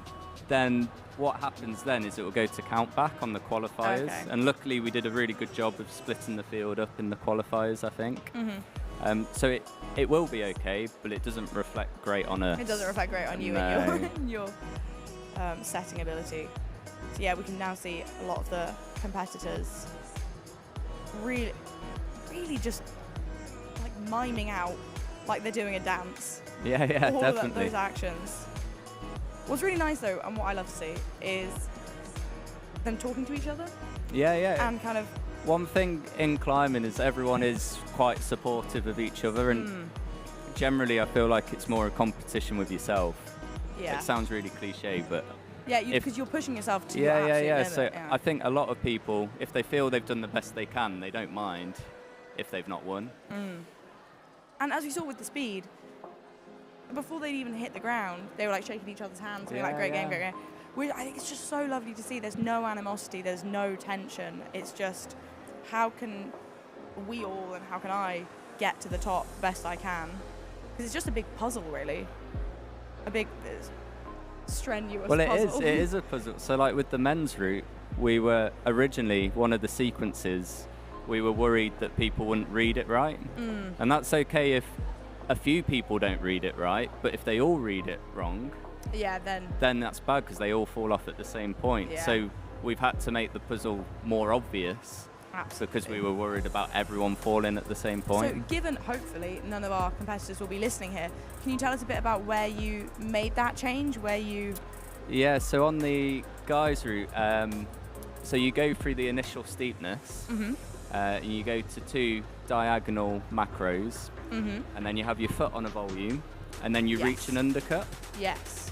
then what happens then is it will go to count back on the qualifiers. Okay. And luckily we did a really good job of splitting the field up in the qualifiers, I think. So it will be okay, but it doesn't reflect great on us. It doesn't reflect great on you No. and your setting ability. So yeah, we can now see a lot of the competitors really just like miming out like they're doing a dance. Yeah, All definitely. those actions. What's really nice though, and what I love to see, is them talking to each other. Yeah. And kind of. One thing in climbing is everyone is quite supportive of each other, and generally I feel like it's more a competition with yourself. Yeah. It sounds really cliche, but Yeah, because you're pushing yourself to your absolute limit. So I think a lot of people, if they feel they've done the best they can, they don't mind if they've not won. And as we saw with the speed, before they'd even hit the ground, they were like shaking each other's hands, being like, great game. I think it's just so lovely to see. There's no animosity, there's no tension. It's just, how can we all and how can I get to the top best I can? Because it's just a big puzzle, really. A big, strenuous puzzle. Well, it is a puzzle. So like with the men's route, we were originally, one of the sequences, we were worried that people wouldn't read it right. And that's okay if a few people don't read it right, but if they all read it wrong, then that's bad because they all fall off at the same point. Yeah. So we've had to make the puzzle more obvious. Absolutely. Because we were worried about everyone falling at the same point. So given, hopefully, none of our competitors will be listening here, can you tell us a bit about where you made that change, Yeah, so on the guys route, so you go through the initial steepness, and you go to 2 diagonal macros, and then you have your foot on a volume, and then you reach an undercut. Yes.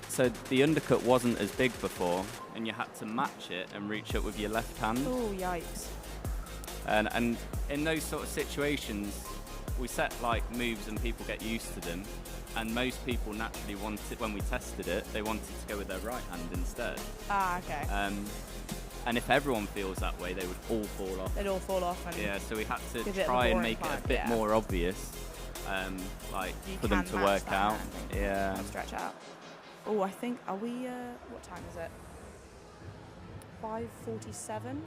So the undercut wasn't as big before, and you had to match it and reach up with your left hand. Oh, yikes. And in those sort of situations, we set like moves and people get used to them, and most people naturally wanted, when we tested it, they wanted to go with their right hand instead. Okay. And if everyone feels that way, they would all fall off. They'd all fall off. And Yeah, so we had to give it a try and boring make it climb, a bit more obvious, like You for them can to match work that out. hand, Yeah. stretch out. Oh, I think, are we, what time is it? 5:47?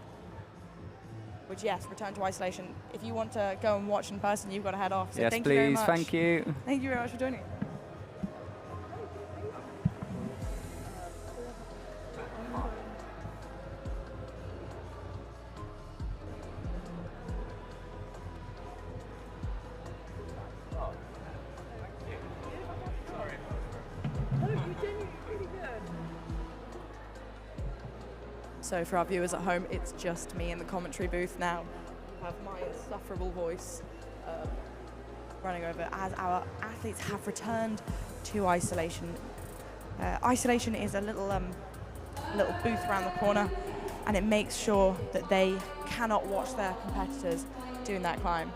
Which, yes, return to isolation. If you want to go and watch in person, you've got to head off. So Yes, thank you very please. much. Thank you. Thank you very much for joining. So for our viewers at home, it's just me in the commentary booth now. I have my insufferable voice running over as our athletes have returned to isolation. Isolation is a little booth around the corner, and it makes sure that they cannot watch their competitors doing that climb,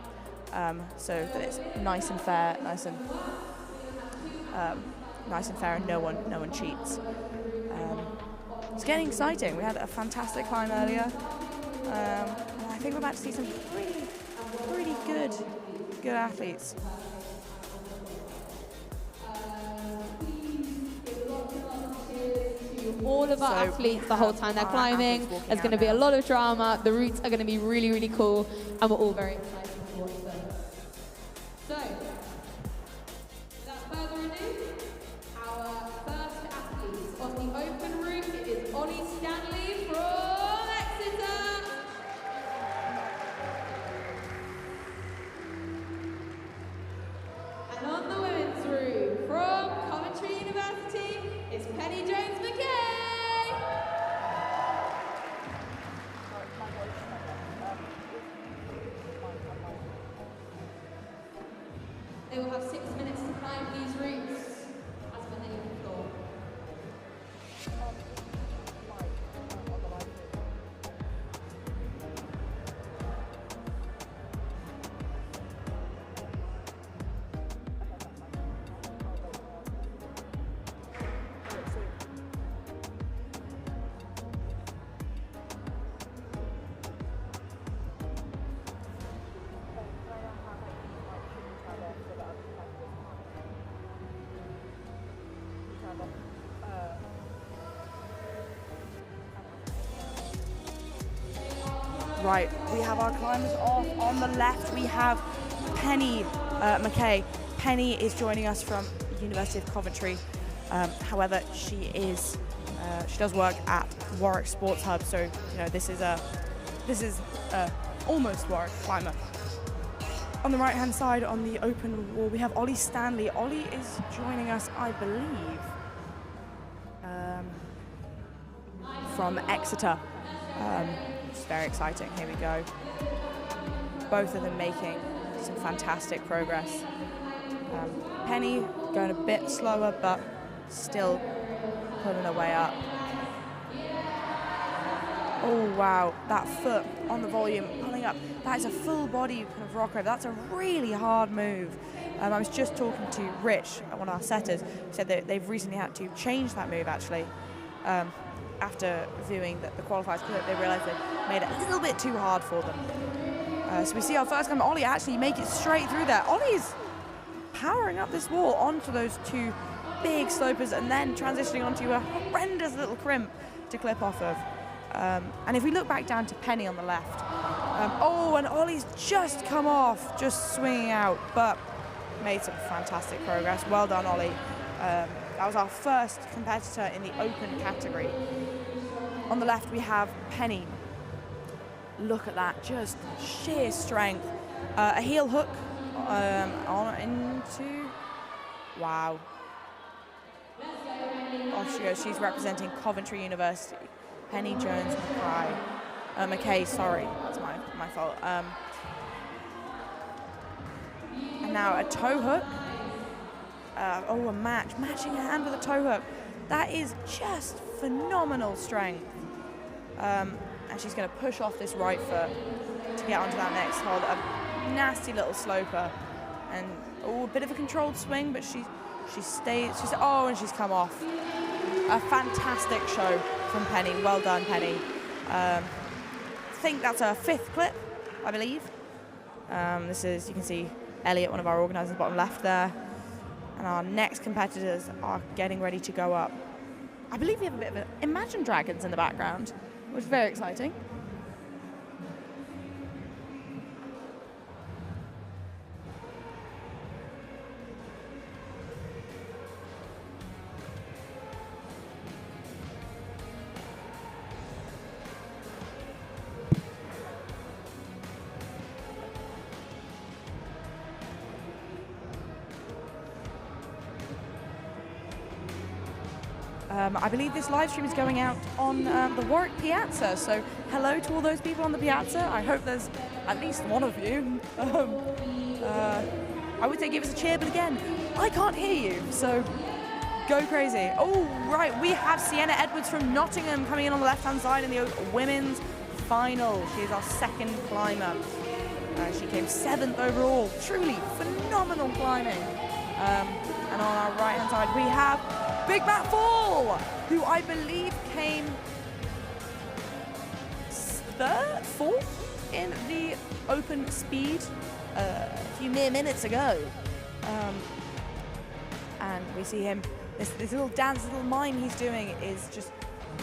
so that it's nice and fair, nice and fair, and no one cheats. It's getting exciting. We had a fantastic climb earlier, and I think we're about to see some pretty good athletes. All of our athletes the whole time they're climbing. There's going to be a lot of drama. The routes are going to be really, really cool, and we're all very excited to watch them. So, without further ado, our first athlete on the open route is Ollie Stanley from Exeter. And on the women's route from Coventry University is Penny Jones McKay. They will have 6 minutes to climb these routes as when they leave the floor. Right, we have our climbers off. On the left, we have Penny McKay. Penny is joining us from University of Coventry. However, she does work at Warwick Sports Hub, so you know this is almost Warwick climber. On the right-hand side, on the open wall, we have Ollie Stanley. Ollie is joining us, I believe, from Exeter. It's very exciting. Here we go. Both of them making some fantastic progress. Penny going a bit slower, but still pulling her way up. Oh wow, that foot on the volume, pulling up. That is a full body kind of rock over. That's a really hard move. I was just talking to Rich, one of our setters, who said that they've recently had to change that move actually. After viewing the qualifiers, they realised they made it a little bit too hard for them. So we see our first climber, Ollie, actually make it straight through there. Ollie's powering up this wall onto those two big slopers and then transitioning onto a horrendous little crimp to clip off of. And if we look back down to Penny on the left, and Ollie's just come off, just swinging out, but made some fantastic progress. Well done, Ollie. That was our first competitor in the open category. On the left, we have Penny. Look at that, just sheer strength. A heel hook on into, wow. Off she goes, she's representing Coventry University. Penny Jones McKay, sorry, that's my fault. And now a toe hook. Matching her hand with a toe hook. That is just phenomenal strength. And she's going to push off this right foot to get onto that next hold. A nasty little sloper. And a bit of a controlled swing, but she stays. And she's come off. A fantastic show from Penny. Well done, Penny. I think that's her 5th clip, I believe. This is, you can see Elliot, one of our organisers, bottom left there. And our next competitors are getting ready to go up. I believe we have a bit of Imagine Dragons in the background, which is very exciting. I believe this live stream is going out on the Warwick Piazza, so hello to all those people on the Piazza. I hope there's at least one of you. I would say give us a cheer, but again, I can't hear you, so go crazy. Oh, right, we have Sienna Edwards from Nottingham coming in on the left-hand side in the women's final. She is our 2nd climber. She came 7th overall. Truly phenomenal climbing. And on our right-hand side, we have Big Matt Fall, who I believe came 4th in the open speed a few mere minutes ago. And we see him, this little dance, this little mime he's doing is just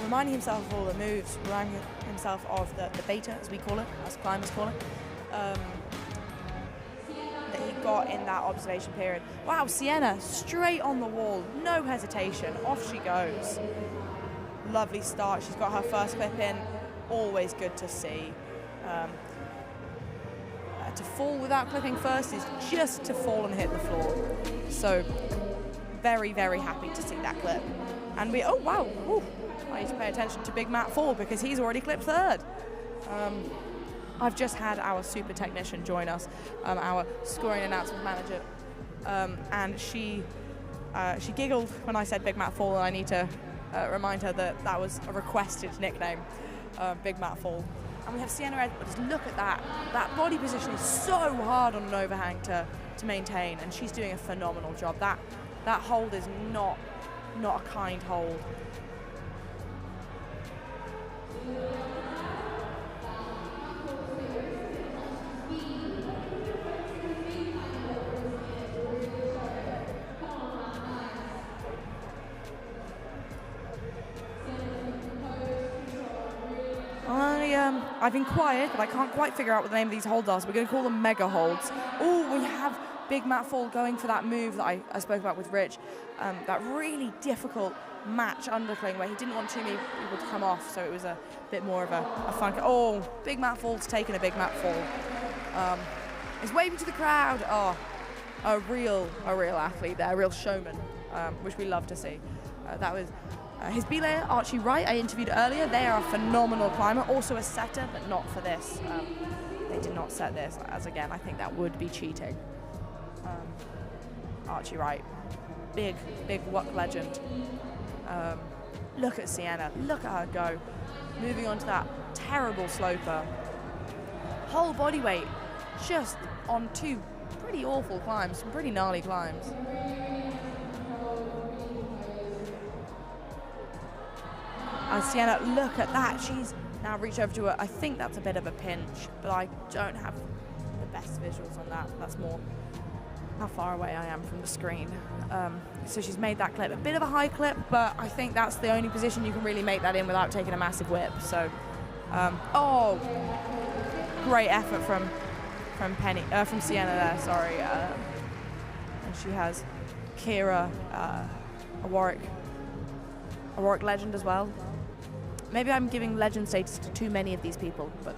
reminding himself of all the moves, reminding himself of the beta, as we call it, as climbers call it, that he got in that observation period. Wow, Sienna, straight on the wall, no hesitation, off she goes. Lovely start, she's got her first clip in, always good to see. To fall without clipping first is just to fall and hit the floor. So, very, very happy to see that clip. And we, oh wow, ooh, I need to pay attention to Big Matt Fall because he's already clipped 3rd. I've just had our super technician join us, our scoring announcement manager, and she giggled when I said Big Matt Fall, and I need to remind her that that was a requested nickname, Big Matt Fall. And we have Sienna Edwards. Look at that. That body position is so hard on an overhang to maintain, and she's doing a phenomenal job. That hold is not a kind hold. I've been quiet, but I can't quite figure out what the name of these holds are, so we're going to call them mega holds. Oh, we have Big Matt Fall going for that move that I spoke about with Rich. That really difficult match undercling where he didn't want too many people to come off, so it was a bit more of a fun. Oh, Big Matt Fall's taken a Big Matt Fall. He's waving to the crowd. Oh, a real athlete there, a real showman, which we love to see. That was his B-layer, Archie Wright, I interviewed earlier. They are a phenomenal climber, also a setter, but not for this. They did not set this, as again, I think that would be cheating. Archie Wright, big WUC legend. Look at Sienna, look at her go. Moving on to that terrible sloper. Whole body weight, just on two pretty awful climbs, some pretty gnarly climbs. And Sienna, look at that. She's now reached over to her. I think that's a bit of a pinch, but I don't have the best visuals on that. That's more how far away I am from the screen. So she's made that clip. A bit of a high clip, but I think that's the only position you can really make that in without taking a massive whip. So, oh, great effort from Sienna there, sorry. And she has Kira, a Warwick legend as well. Maybe I'm giving legend status to too many of these people, but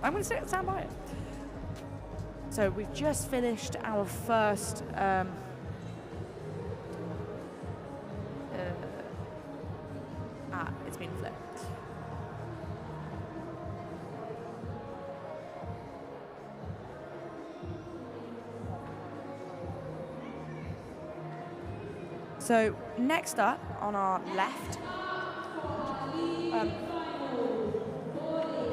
I'm going to stand by it. So we've just finished our first it's been flipped. So next up on our left,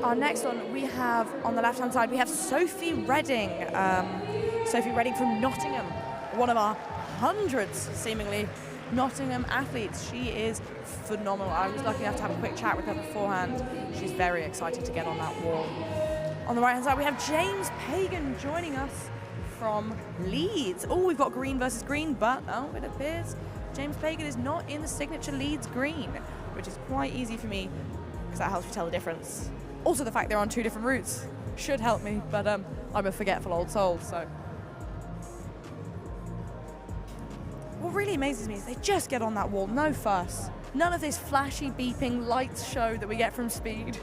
our next one we have on the left-hand side, we have Sophie Redding. Sophie Redding from Nottingham, one of our hundreds, seemingly, Nottingham athletes. She is phenomenal. I was lucky enough to have a quick chat with her beforehand. She's very excited to get on that wall. On the right-hand side, we have James Pagan joining us from Leeds. Oh, we've got green versus green, but it appears James Pagan is not in the signature Leeds green, which is quite easy for me because that helps you tell the difference. Also, the fact they're on two different routes should help me, but I'm a forgetful old soul, so. What really amazes me is they just get on that wall, no fuss. None of this flashy beeping lights show that we get from speed.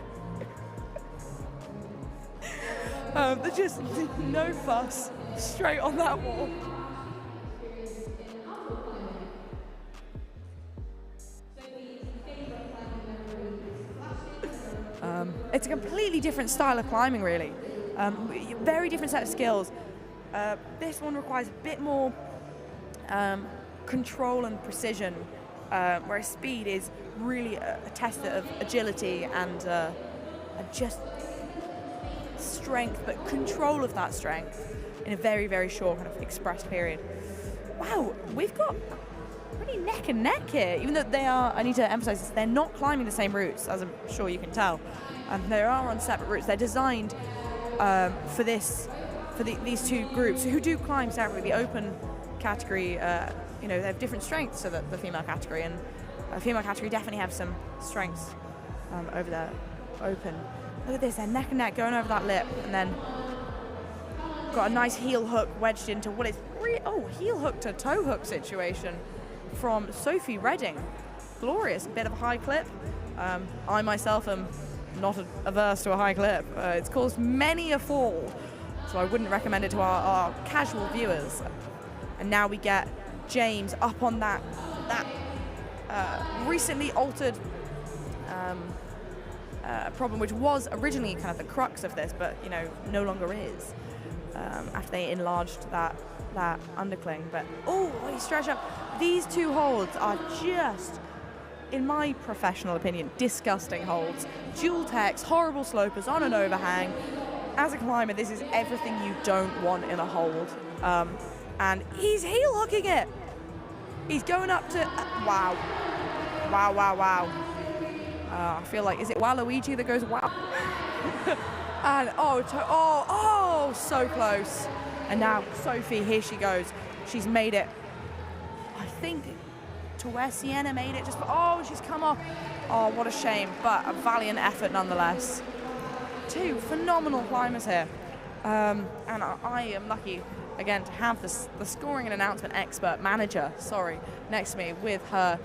They're just no fuss, straight on that wall. It's a completely different style of climbing, really. Very different set of skills. This one requires a bit more control and precision, whereas speed is really a test of agility and just strength, but control of that strength in a very, very short kind of expressed period. Wow, we've got pretty neck and neck here, even though they are, I need to emphasize this, they're not climbing the same routes, as I'm sure you can tell. They are on separate routes. They're designed for these two groups who do climb separately. The open category, they have different strengths to the female category, and the female category definitely have some strengths over the open. Look at this, they're neck and neck going over that lip, and then got a nice heel hook wedged into what is heel hook to toe hook situation from Sophie Redding. Glorious, bit of a high clip. I myself am not averse to a high clip. It's caused many a fall, so I wouldn't recommend it to our casual viewers. And now we get James up on that recently altered problem, which was originally kind of the crux of this, but no longer is. after they enlarged that undercling. But oh, he stretched up. These two holds are just, in my professional opinion, disgusting holds. Dual techs, horrible slopers on an overhang. As a climber, this is everything you don't want in a hold. And he's heel hooking it. He's going up to, wow. Wow, wow, wow. I feel like, is it Waluigi that goes wow? And oh, so close. And now Sophie, here she goes. She's made it, I think, to where Sienna made it. Oh, she's come off. Oh, what a shame, but a valiant effort nonetheless. Two phenomenal climbers here. And I am lucky, again, to have the scoring and announcement expert manager, next to me with her,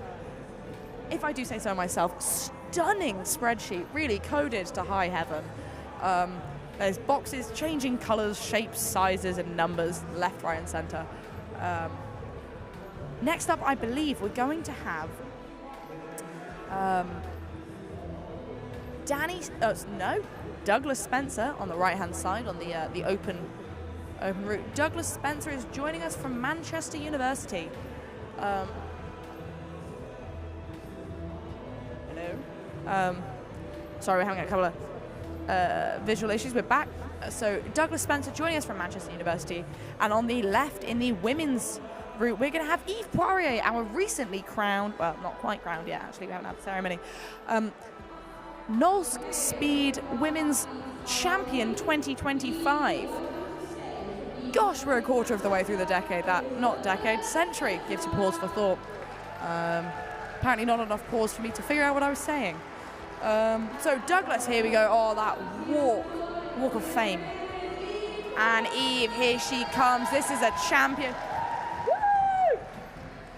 if I do say so myself, stunning spreadsheet, really coded to high heaven. There's boxes changing colors, shapes, sizes, and numbers, left, right, and center. Next up, I believe we're going to have Douglas Spencer on the right-hand side on the open route. Douglas Spencer is joining us from Manchester University. Hello. Sorry, we're having a couple of visual issues. We're back. So Douglas Spencer joining us from Manchester University, and on the left in the women's route, we're going to have Eve Poirier, our recently crowned, well, not quite crowned yet, actually, we haven't had the ceremony, Norsk Speed Women's Champion 2025. Gosh, we're a quarter of the way through the decade. Century. Gives you pause for thought. Apparently not enough pause for me to figure out what I was saying. So Douglas, here we go. Oh, that walk of fame. And Eve, here she comes. This is a champion. Woo!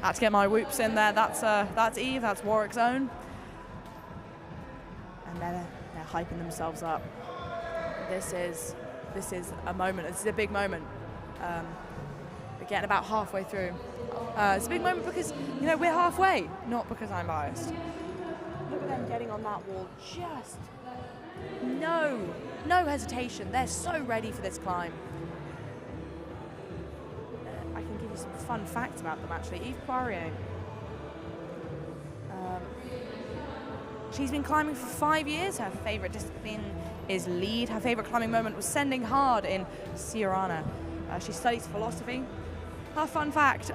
Had to get my whoops in there. That's Eve. That's Warwick's own. And they're hyping themselves up. This is a moment. This is a big moment. We're getting about halfway through. It's a big moment because, we're halfway, not because I'm biased. Look at them getting on that wall. Just no hesitation. They're so ready for this climb. I can give you some fun facts about them, actually. Eve Poirier. She's been climbing for 5 years. Her favorite discipline is lead. Her favorite climbing moment was sending hard in Sierrana. She studies philosophy. Her fun fact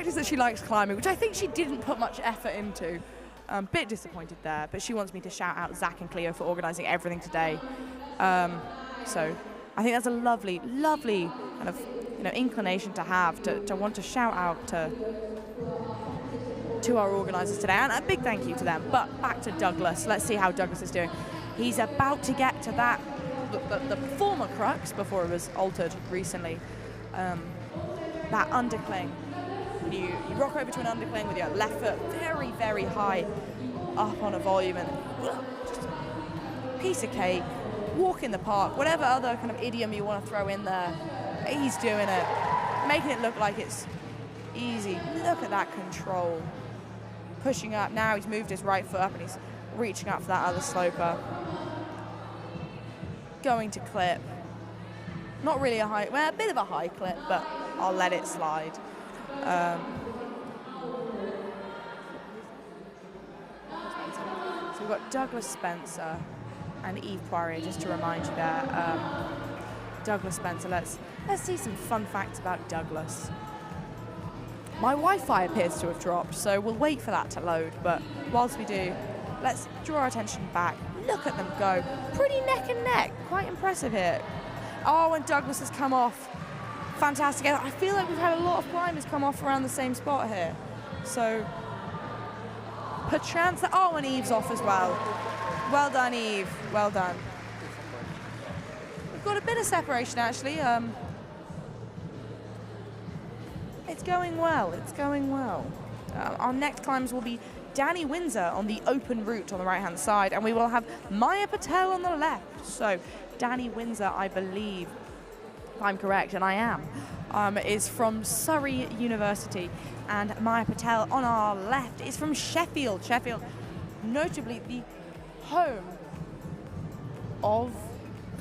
is that she likes climbing, which I think she didn't put much effort into. Bit disappointed there, but she wants me to shout out Zach and Cleo for organising everything today. So I think that's a lovely kind of inclination to have, to want to shout out to our organisers today, and a big thank you to them. But back to Douglas. Let's see how Douglas is doing. He's about to get to that, the former crux before it was altered recently. That undercling. You rock over to an undercling with your left foot very, very high up on a volume, and just a piece of cake, walk in the park, whatever other kind of idiom you want to throw in there. He's doing it, making it look like it's easy. Look at that control. Pushing up, now he's moved his right foot up and he's reaching up for that other sloper. Going to clip. Not really a high, well, a bit of a high clip, but I'll let it slide. So we've got Douglas Spencer and Eve Poirier, just to remind you there. Douglas Spencer, let's see some fun facts about Douglas. My Wi-Fi appears to have dropped, so we'll wait for that to load, but whilst we do, let's draw our attention back. Look at them go. Pretty neck and neck. Quite impressive here. Oh, and Douglas has come off. Fantastic. I feel like we've had a lot of climbers come off around the same spot here. So, perchance, oh, and Eve's off as well. Well done, Eve. Well done. We've got a bit of separation, actually. It's going well. It's going well. Our next climbs will be Danny Windsor on the open route on the right-hand side, and we will have Maya Patel on the left. So, Danny Windsor, I believe, if I'm correct, and I am, is from Surrey University, and Maya Patel on our left is from Sheffield. Sheffield, notably the home of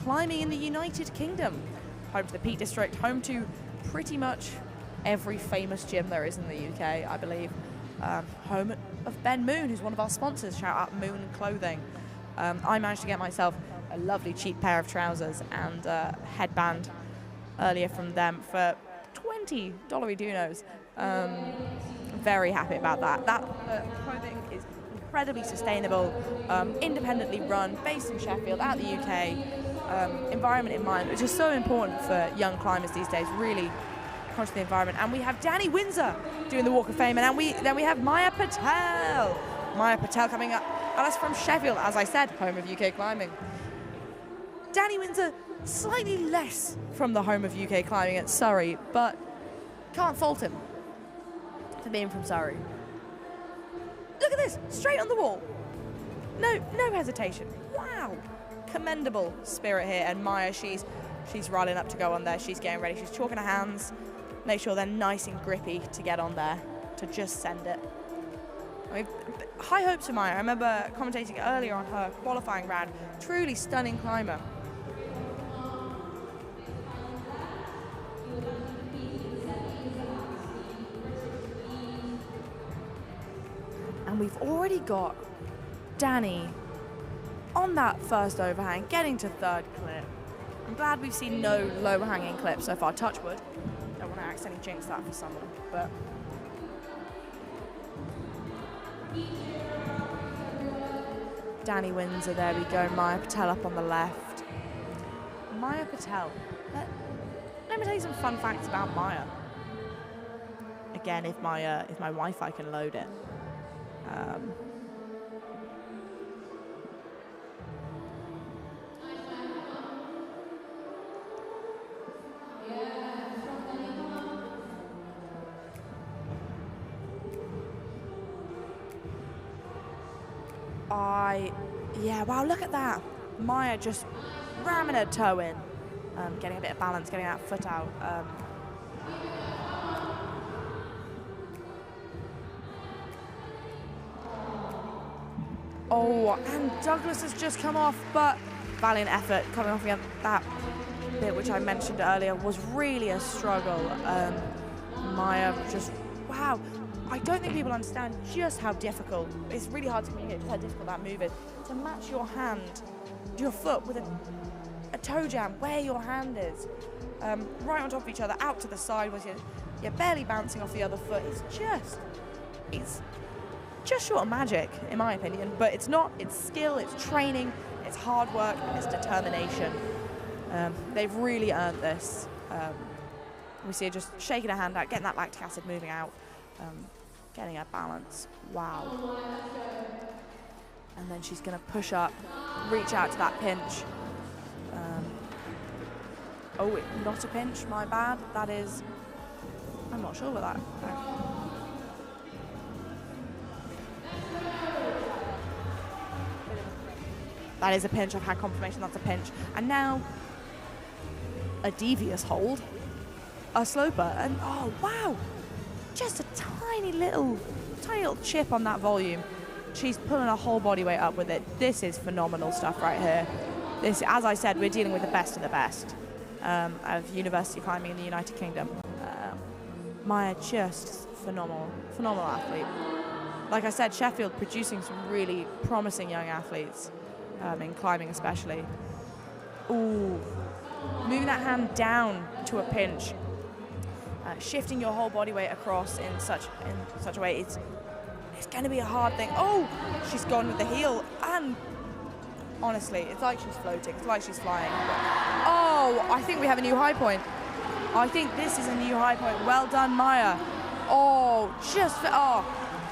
climbing in the United Kingdom. Home to the Peak District, home to pretty much every famous gym there is in the UK, I believe. Home of Ben Moon, who's one of our sponsors. Shout out Moon Clothing. I managed to get myself a lovely cheap pair of trousers and headband earlier from them for $20 dollars. Very happy about that. That clothing is incredibly sustainable, independently run, based in Sheffield, out of the UK, environment in mind, which is so important for young climbers these days, really conscious of the environment. And we have Danny Windsor doing the Walk of Fame, and then we have Maya Patel. Maya Patel coming up at us from Sheffield, as I said, home of UK climbing. Danny Windsor, slightly less from the home of UK climbing at Surrey, but can't fault him for being from Surrey. Look at this, straight on the wall. No hesitation. Wow. Commendable spirit here. And Maya, she's riling up to go on there. She's getting ready. She's chalking her hands. Make sure they're nice and grippy to get on there, to just send it. I mean, high hopes for Maya. I remember commentating earlier on her qualifying round. Truly stunning climber. And we've already got Danny on that first overhang, getting to third clip. I'm glad we've seen no low hanging clips so far. Touch wood. Don't want to accidentally jinx that for someone, but. Danny Windsor, there we go. Maya Patel up on the left. Maya Patel. Let me tell you some fun facts about Maya. Again, if my Wi-Fi can load it. Yeah, wow, look at that. Maya just ramming her toe in, getting a bit of balance, getting that foot out. Oh, and Douglas has just come off, but valiant effort coming off again. That bit which I mentioned earlier was really a struggle. Maya just, wow. I don't think people understand just how difficult, it's really hard to communicate just how difficult that move is. To match your hand, your foot with a toe jam where your hand is. Right on top of each other, out to the side, where you're barely bouncing off the other foot. It's just short of magic, in my opinion, but it's not. It's skill, it's training, it's hard work, and it's determination. They've really earned this. We see her just shaking her hand out, getting that lactic acid moving out, getting her balance. Wow. And then she's going to push up, reach out to that pinch. Oh, not a pinch, my bad. That is, I'm not sure what that. That is a pinch. I've had confirmation that's a pinch. And now a devious hold, a sloper, and oh wow, just a tiny little chip on that volume. She's pulling her whole body weight up with it. This is phenomenal stuff right here. This, as I said, we're dealing with the best of the best of university climbing in the United Kingdom. Maya, just phenomenal athlete. Like I said, Sheffield producing some really promising young athletes. In climbing especially. Ooh, moving that hand down to a pinch, shifting your whole body weight across in such a way, it's going to be a hard thing. Oh, she's gone with the heel, and honestly, it's like she's floating, it's like she's flying. Oh, I think we have a new high point. I think this is a new high point. Well done, Maya. Oh,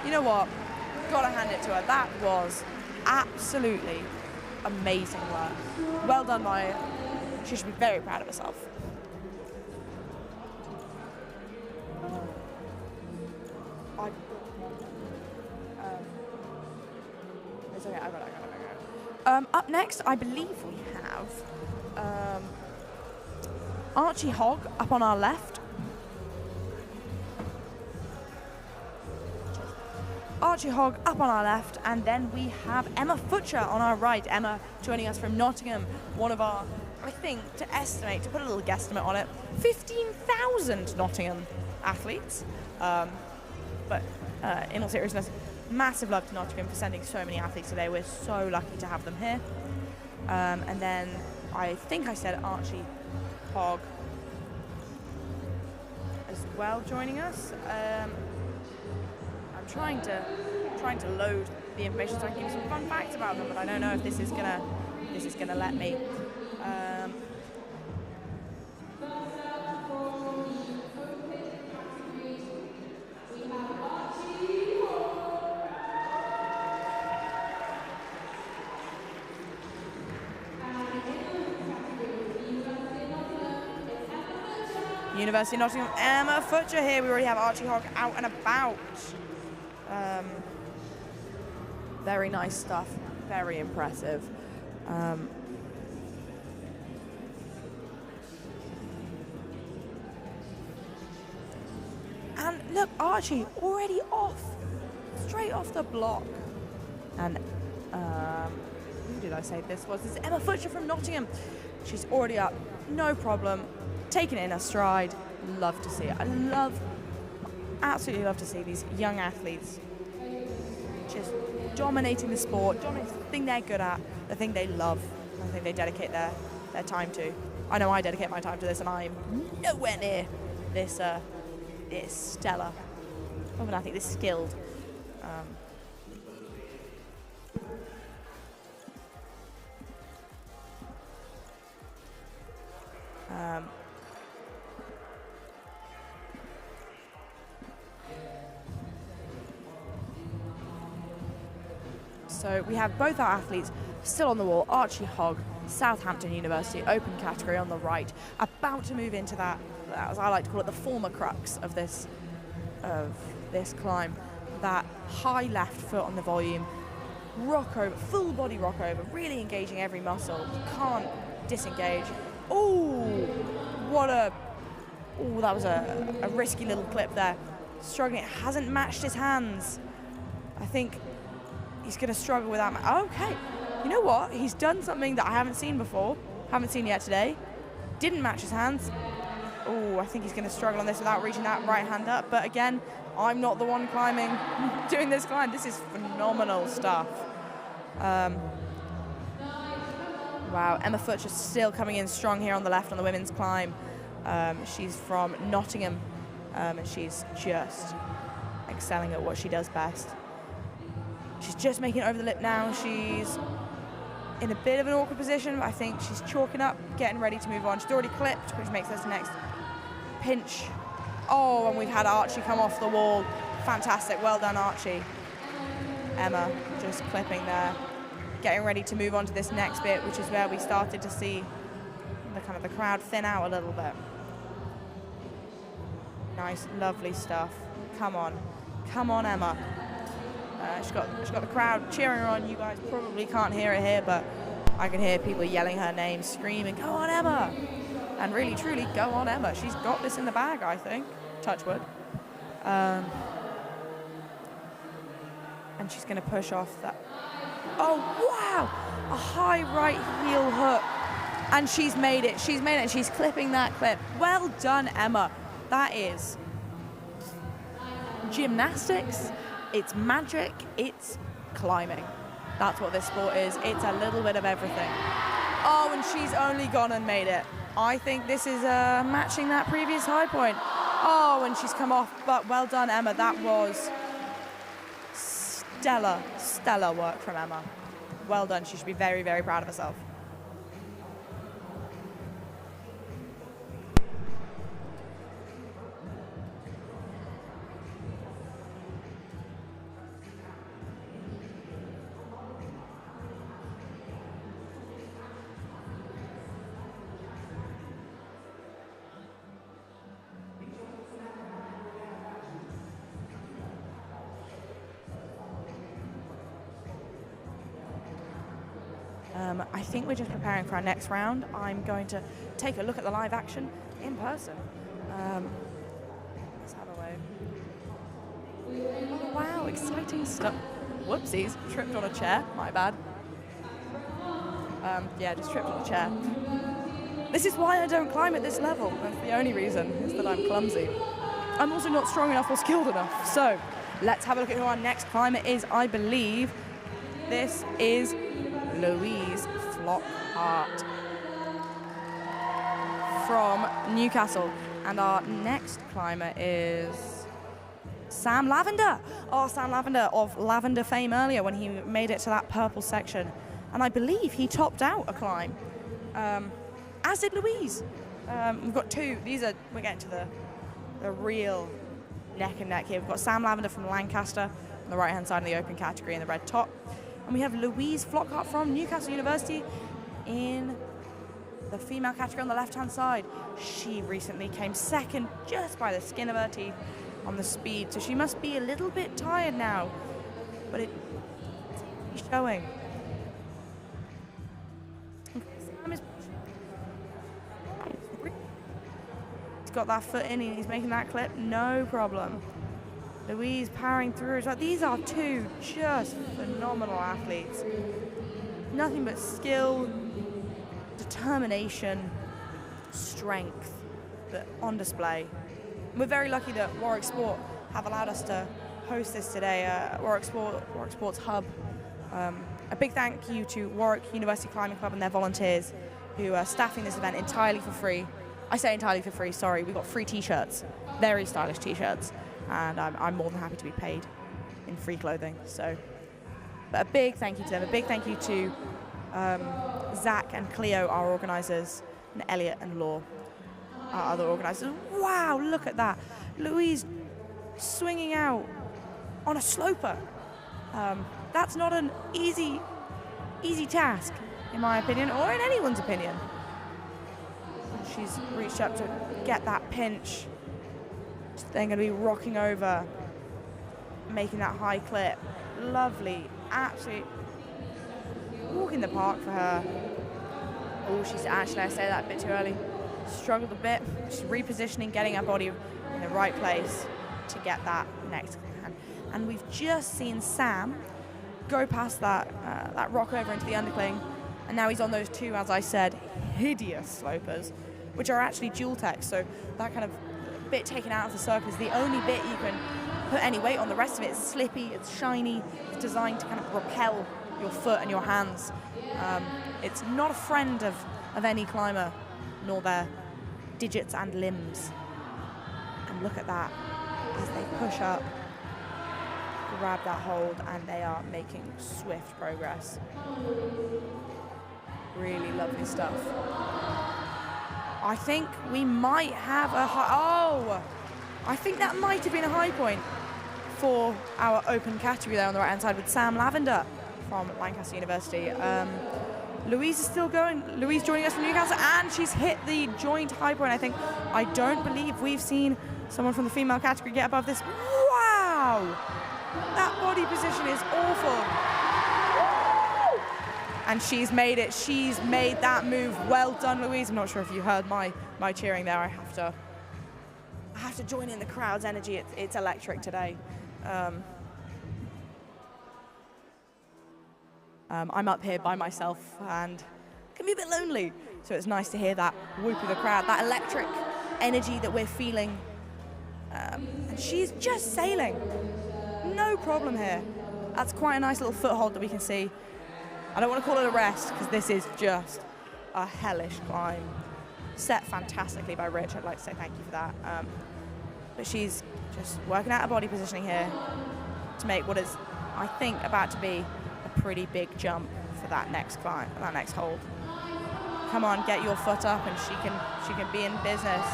you know what? Gotta hand it to her. That was absolutely amazing work. Well done, Maya. She should be very proud of herself. It's okay, I got it. Up next, I believe we have Archie Hogg up on our left. Archie Hogg up on our left, and then we have Emma Futcher on our right. Emma joining us from Nottingham, one of our, I think, to put a little guesstimate on it, 15,000 Nottingham athletes. But in all seriousness, massive love to Nottingham for sending so many athletes today. We're so lucky to have them here. And then I think I said Archie Hogg as well joining us. I'm trying to load the information so I can give you some fun facts about them, but I don't know if this is gonna let me. University of Nottingham, Emma Futcher here. We already have Archie Hogg out and about. Very nice stuff, very impressive. And look, Archie already off, straight off the block. And who did I say this was? This is Emma Futcher from Nottingham. She's already up, no problem. Taking it in a stride. Love to see it. Absolutely love to see these young athletes just dominating the sport, dominating the thing they're good at, the thing they love, the thing they dedicate their time to. I know I dedicate my time to this, and I'm nowhere near this stellar of an athlete, this skilled. So we have both our athletes still on the wall. Archie Hogg, Southampton University, open category on the right, about to move into that, as I like to call it, the former crux of this climb. That high left foot on the volume, rock over, full body rock over, really engaging every muscle. Can't disengage. That was a risky little clip there. Struggling, it hasn't matched his hands. I think he's going to struggle with that. Okay, you know what? He's done something that I haven't seen before, haven't seen yet today. Didn't match his hands. I think he's going to struggle on this without reaching that right hand up. But again, I'm not the one climbing, doing this climb. This is phenomenal stuff. Wow, Emma Futcher still coming in strong here on the left on the women's climb. She's from Nottingham, and she's just excelling at what she does best. She's just making it over the lip now. She's in a bit of an awkward position, but I think she's chalking up, getting ready to move on. She's already clipped, which makes this next pinch. And we've had Archie come off the wall. Fantastic, well done, Archie. Emma just clipping there, getting ready to move on to this next bit, which is where we started to see the crowd thin out a little bit. Nice, lovely stuff. Come on, Emma. She's got the crowd cheering her on. You guys probably can't hear it here, but I can hear people yelling her name, screaming, "Go on, Emma!" And really, truly, go on, Emma. She's got this in the bag, I think. Touch wood. And she's going to push off that. Oh, wow! A high right heel hook. And she's made it. She's made it, and she's clipping that clip. Well done, Emma. That is gymnastics. It's magic, it's climbing. That's what this sport is. It's a little bit of everything. And she's only gone and made it. I think this is matching that previous high point. And she's come off, but well done, Emma. That was stellar work from Emma. Well done. She should be very, very proud of herself. I think we're just preparing for our next round. I'm going to take a look at the live action in person. Let's have a wave. Oh, wow, exciting stuff. Whoopsies, tripped on a chair, my bad. Yeah, just tripped on a chair. This is why I don't climb at this level. That's the only reason, is that I'm clumsy. I'm also not strong enough or skilled enough. So let's have a look at who our next climber is. I believe this is Louise Flockhart from Newcastle. And our next climber is Sam Lavender. Oh, Sam Lavender of Lavender fame earlier when he made it to that purple section. And I believe he topped out a climb, as did Louise. We've got two. We're getting to the real neck and neck here. We've got Sam Lavender from Lancaster on the right-hand side of the open category in the red top. And we have Louise Flockhart from Newcastle University in the female category on the left-hand side. She recently came second just by the skin of her teeth on the speed, so she must be a little bit tired now, but it's showing. He's got that foot in and he's making that clip, no problem. Louise powering through as well. These are two just phenomenal athletes. Nothing but skill, determination, strength on display. We're very lucky that Warwick Sport have allowed us to host this today, Warwick Sports Hub. A big thank you to Warwick University Climbing Club and their volunteers who are staffing this event entirely for free. I say entirely for free, sorry. We got free t-shirts, very stylish t-shirts, and I'm more than happy to be paid in free clothing. So, but a big thank you to them. A big thank you to Zach and Cleo, our organisers, and Elliot and Law, our other organisers. Wow, look at that. Louise swinging out on a sloper. That's not an easy task, in my opinion, or in anyone's opinion. She's reached up to get that pinch. She's then going to be rocking over, making that high clip. Lovely, absolute walk in the park for her. Oh, she's actually, I say that a bit too early. Struggled a bit. She's repositioning, getting her body in the right place to get that next hand. And we've just seen Sam go past that rock over into the undercling, and now he's on those two, as I said, hideous slopers, which are actually dual tech. So that kind of bit taken out of the circle is the only bit you can put any weight on. The rest of it is slippy, it's shiny, it's designed to kind of repel your foot and your hands. It's not a friend of any climber, nor their digits and limbs. And look at that, as they push up, grab that hold, and they are making swift progress. Really lovely stuff. I think we might have a I think that might have been a high point for our open category there on the right-hand side with Sam Lavender from Lancaster University. Louise is still going. Louise joining us from Newcastle, and she's hit the joint high point, I think. I don't believe we've seen someone from the female category get above this. Wow! That body position is awful. And she's made it. She's made that move. Well done, Louise. I'm not sure if you heard my cheering there. I have to join in the crowd's energy. It's electric today. I'm up here by myself and it can be a bit lonely. So it's nice to hear that whoop of the crowd, that electric energy that we're feeling. And she's just sailing. No problem here. That's quite a nice little foothold that we can see. I don't want to call it a rest because this is just a hellish climb. Set fantastically by Rich. I'd like to say thank you for that. But she's just working out her body positioning here to make what is, I think, about to be a pretty big jump for that next climb, that next hold. Come on, get your foot up and she can be in business.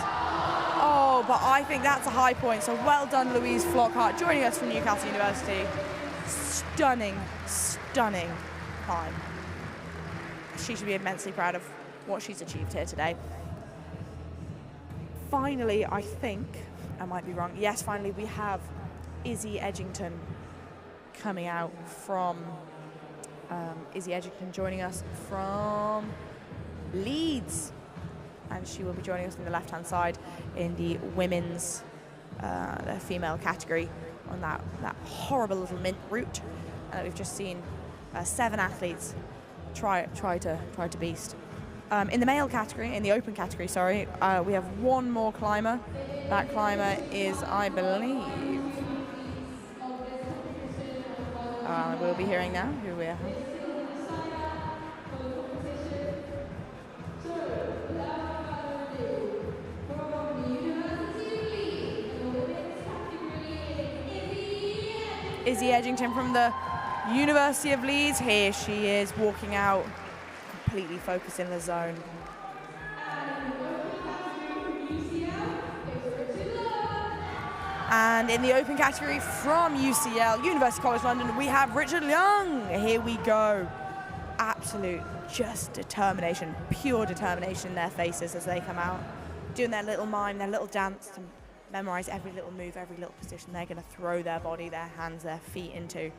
Oh, but I think that's a high point. So well done, Louise Flockhart, joining us from Newcastle University. Stunning, stunning climb. She should be immensely proud of what she's achieved here today. Finally, I think, I might be wrong, yes, finally we have Izzy Edgington coming out from, Izzy Edgington joining us from Leeds. And she will be joining us on the left-hand side in the women's, the female category on that horrible little mint route. And we've just seen 7 athletes try to beast. In the male category, in the open category, sorry, we have one more climber. That climber is, I believe, we'll be hearing now who we are. Izzy Edgington from the University of Leeds. Here she is walking out, completely focused in the zone. And in the open category from UCL, University College London, we have Richard Young. Here we go. Absolute just determination, pure determination in their faces as they come out, doing their little mime, their little dance to memorize every little move, every little position they're going to throw their body, their hands, their feet into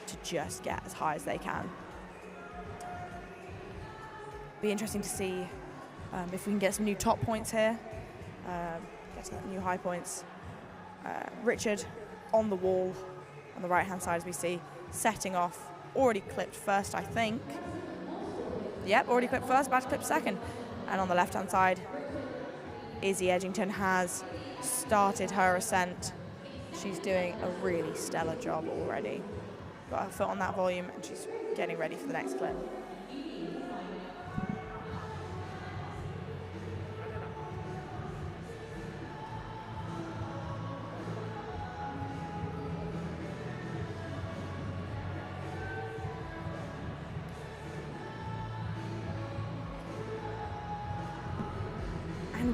to just get as high as they can. Be interesting to see if we can get some new top points here, get some new high points. Richard on the wall on the right hand side, as we see, setting off, already clipped first, I think. Yep, already clipped first, about to clip second. And on the left hand side, Izzy Edgington has started her ascent. She's doing a really stellar job already. Got her foot on that volume and she's getting ready for the next clip.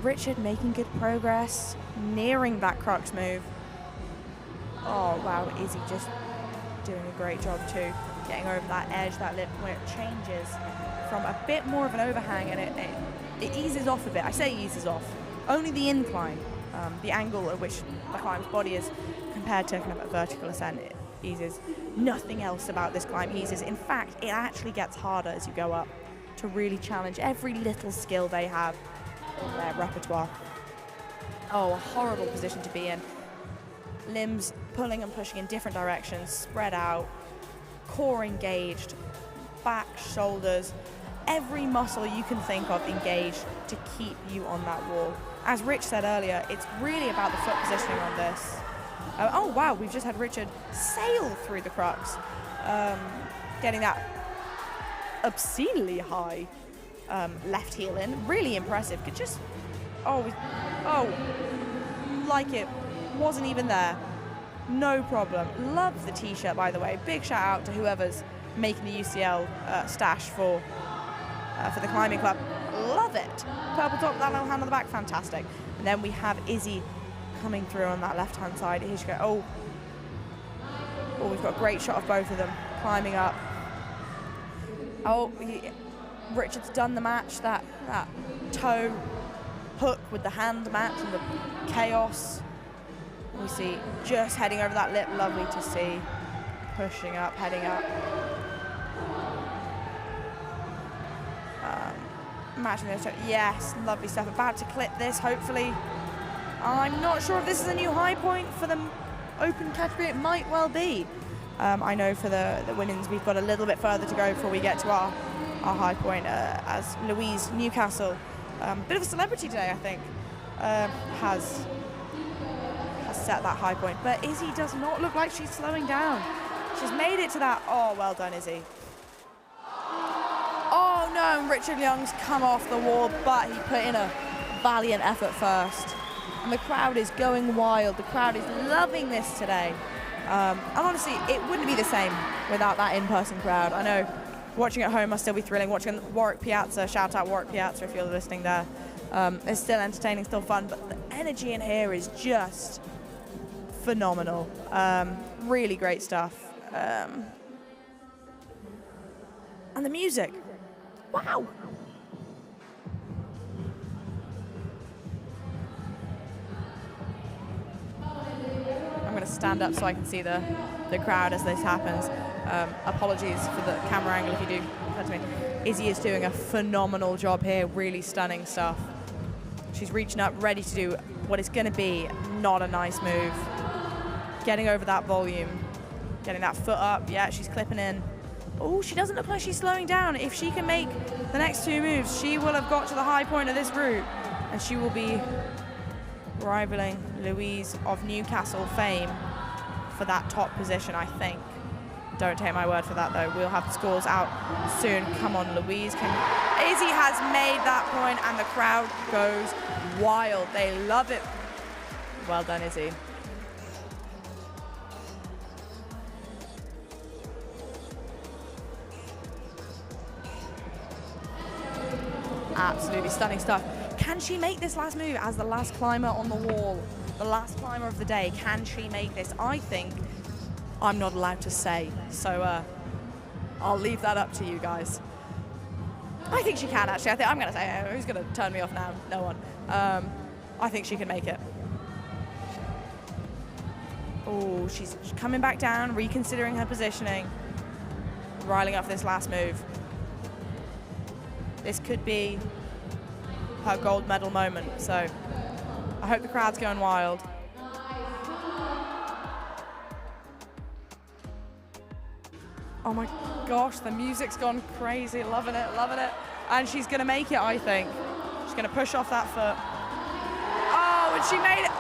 Richard making good progress, nearing that crux move. Oh wow, Izzy just doing a great job too, getting over that edge, that lip where it changes from a bit more of an overhang and it eases off a bit. I say eases off, only the incline, the angle at which the climber's body is compared to kind of a vertical ascent, it eases. Nothing else about this climb eases. In fact, it actually gets harder as you go up to really challenge every little skill they have in their repertoire. Oh, a horrible position to be in. Limbs pulling and pushing in different directions, spread out, core engaged, back, shoulders, every muscle you can think of engaged to keep you on that wall. As Rich said earlier, it's really about the foot positioning on this. Oh wow, we've just had Richard sail through the crux, getting that obscenely high left heel in. Really impressive. Could just, like it wasn't even there. No problem. Love the t-shirt, by the way. Big shout out to whoever's making the UCL stash for the climbing club. Love it. Purple top, that little hand on the back, fantastic. And then we have Izzy coming through on that left hand side. Here she goes. Oh, we've got a great shot of both of them climbing up. Richard's done the match, that toe hook with the hand match and the chaos. We see just heading over that lip, lovely to see. Pushing up, heading up. Matching those toe. Yes, lovely stuff. About to clip this, hopefully. I'm not sure if this is a new high point for the open category. It might well be. I know for the women's, we've got a little bit further to go before we get to our high point, as Louise Newcastle, bit of a celebrity today, I think, has set that high point. But Izzy does not look like she's slowing down. She's made it to that. Oh, well done, Izzy. Oh no, Richard Young's come off the wall, but he put in a valiant effort first. And the crowd is going wild. The crowd is loving this today. And honestly, it wouldn't be the same without that in-person crowd. I know watching at home must still be thrilling. Watching Warwick Piazza, shout out Warwick Piazza if you're listening there. It's still entertaining, still fun, but the energy in here is just phenomenal. Really great stuff. And the music. Wow. I'm going to stand up so I can see the crowd as this happens. Apologies for the camera angle if you do that to me. Izzy is doing a phenomenal job here, really stunning stuff. She's reaching up, ready to do what is going to be not a nice move. getting over that volume, getting that foot up. Yeah, she's clipping in. Oh, she doesn't look like she's slowing down. If she can make the next 2 moves, she will have got to the high point of this route, and she will be rivaling Louise of Newcastle fame for that top position, I think. Don't take my word for that, though. We'll have the scores out soon. Come on, Louise. Izzy has made that point, and the crowd goes wild. They love it. Well done, Izzy. Absolutely stunning stuff. Can she make this last move as the last climber on the wall? The last climber of the day. Can she make this? I think I'm not allowed to say. So I'll leave that up to you guys. I think she can, actually. I'm going to say it. Who's going to turn me off now? No one. I think she can make it. Oh, she's coming back down, reconsidering her positioning, riling up for this last move. This could be her gold medal moment, so I hope the crowd's going wild. Oh my gosh, the music's gone crazy. Loving it, loving it. And she's going to make it, I think. She's going to push off that foot. Oh, and she made it.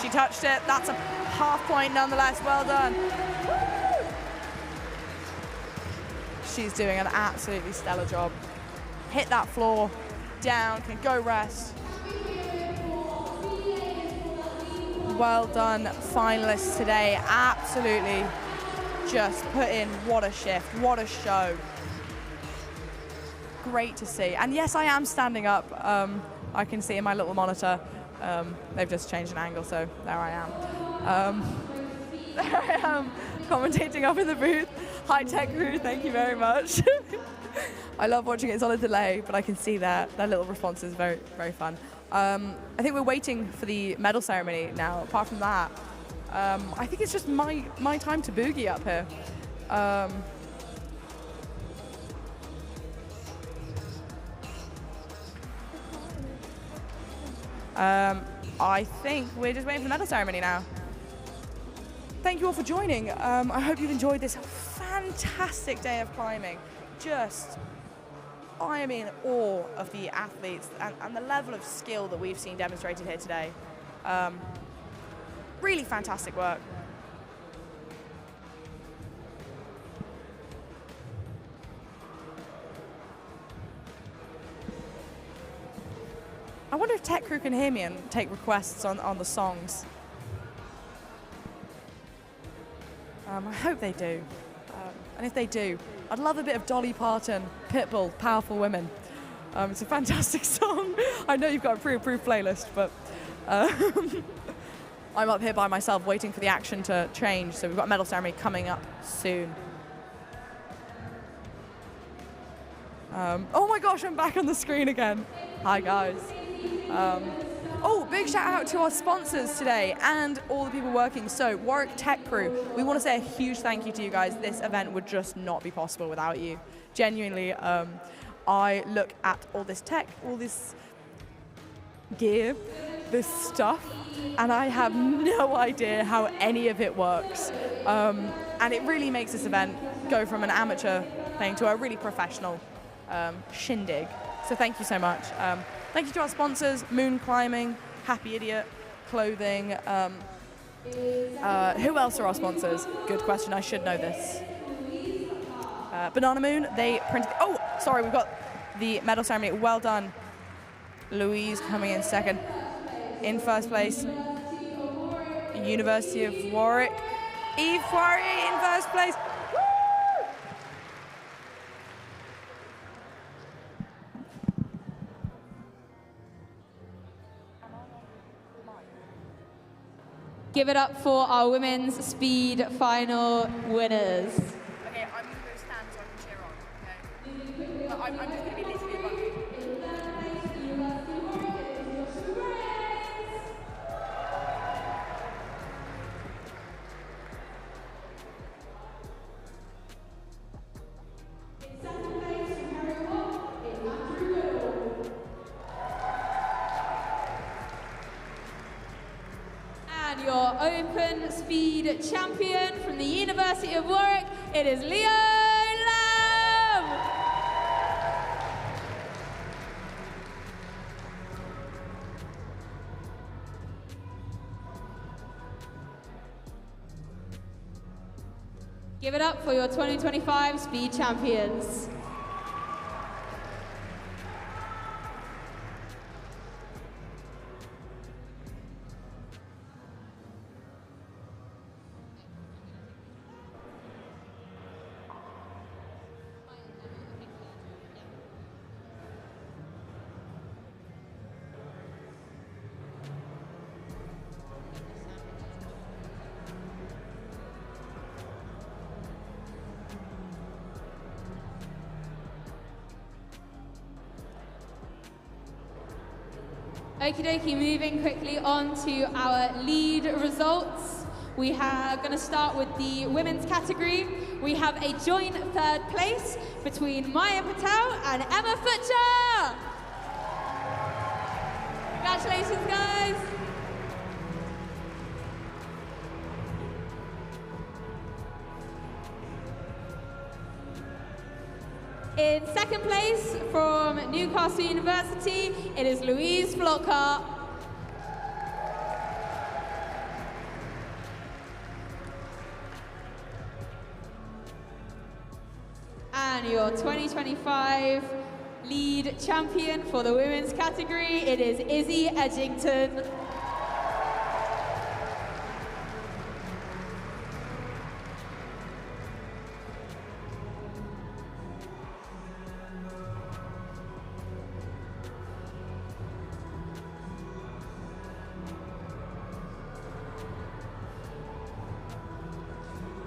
She touched it. That's a half point nonetheless. Well done. Woo! She's doing an absolutely stellar job. Hit that floor, down, can go rest. Well done, finalists today. Absolutely just put in what a shift, what a show. Great to see. And yes, I am standing up. I can see in my little monitor. They've just changed an angle, so there I am. There I am, commentating up in the booth. High-tech crew, thank you very much. I love watching it. It's on a delay, but I can see their little responses. Very, very fun. I think we're waiting for the medal ceremony now. Apart from that, I think it's just my time to boogie up here. I think we're just waiting for the medal ceremony now. Thank you all for joining. I hope you've enjoyed this fantastic day of climbing. I am in awe of the athletes and the level of skill that we've seen demonstrated here today. Really fantastic work. I wonder if tech crew can hear me and take requests on the songs. I hope they do. And if they do, I'd love a bit of Dolly Parton, Pitbull, Powerful Women. It's a fantastic song. I know you've got a pre-approved playlist, but I'm up here by myself waiting for the action to change. So we've got a medal ceremony coming up soon. Oh my gosh, I'm back on the screen again. Hi guys. Big shout out to our sponsors today and all the people working. So Warwick Tech Crew, we want to say a huge thank you to you guys. This event would just not be possible without you. Genuinely, I look at all this tech, all this gear, this stuff, and I have no idea how any of it works. And it really makes this event go from an amateur thing to a really professional shindig. So thank you so much. Thank you to our sponsors, Moon Climbing, Happy Idiot, Clothing. Who else are our sponsors? Good question, I should know this. Banana Moon, they printed, we've got the medal ceremony. Well done. Louise coming in second. In first place, University of Warwick. Eve Poirier in first place. Give it up for our women's speed final winners. Okay, I'm going to go stand so I can cheer on, okay? But I'm just going to be literally running. Your open speed champion from the University of Warwick, it is Leo Lamb. Give it up for your 2025 speed champions. Okie dokie, moving quickly on to our lead results. We are going to start with the women's category. We have a joint third place between Maya Patel and Emma Futcher. Congratulations, guys. In second place from Newcastle University, it is Louise Flockhart. And your 2025 lead champion for the women's category, it is Izzy Edgington.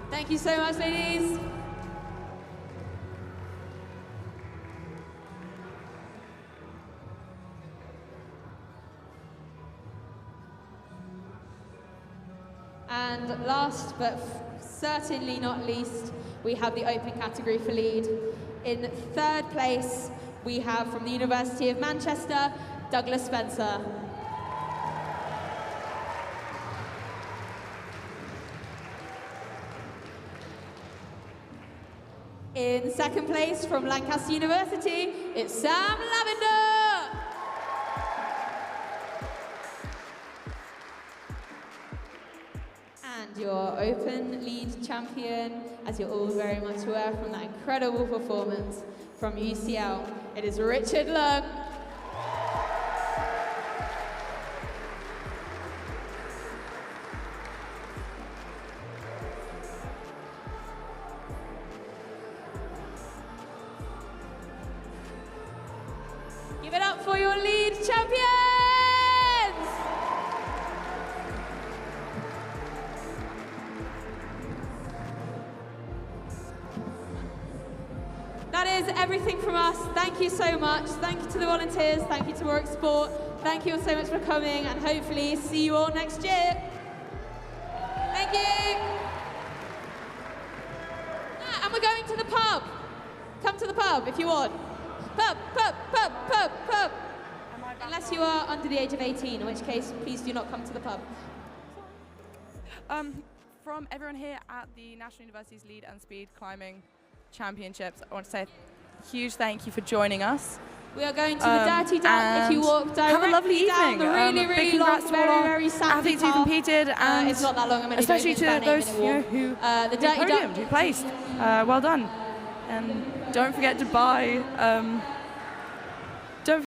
Thank you so much, ladies. And last but certainly not least, we have the open category for lead. In third place, we have from the University of Manchester, Douglas Spencer. In second place from Lancaster University, it's Sam Lavender. And your open lead champion, as you're all very much aware from that incredible performance from UCL, it is Richard Lung. Give it up for your lead champions! That is everything from us. Thank you so much. Thank you to the volunteers. Thank you to Warwick Sport. Thank you all so much for coming, and hopefully see you all next year. Thank you. And we're going to the pub. Come to the pub if you want. Pub, pub, pub, pub, pub. Unless you are under the age of 18, in which case, please do not come to the pub. From everyone here at the National University's Lead and Speed Climbing Championships, I want to say a huge thank you for joining us. We are going to the Dirty Down. If you walk directly have a lovely down evening. the really, Big really congrats long, to all our very sandy athletes who path. competed, and it's not that long. I'm only especially doing to this those about 8 minute who walk. The Dirty podiumed, who placed. Well done. And don't forget to buy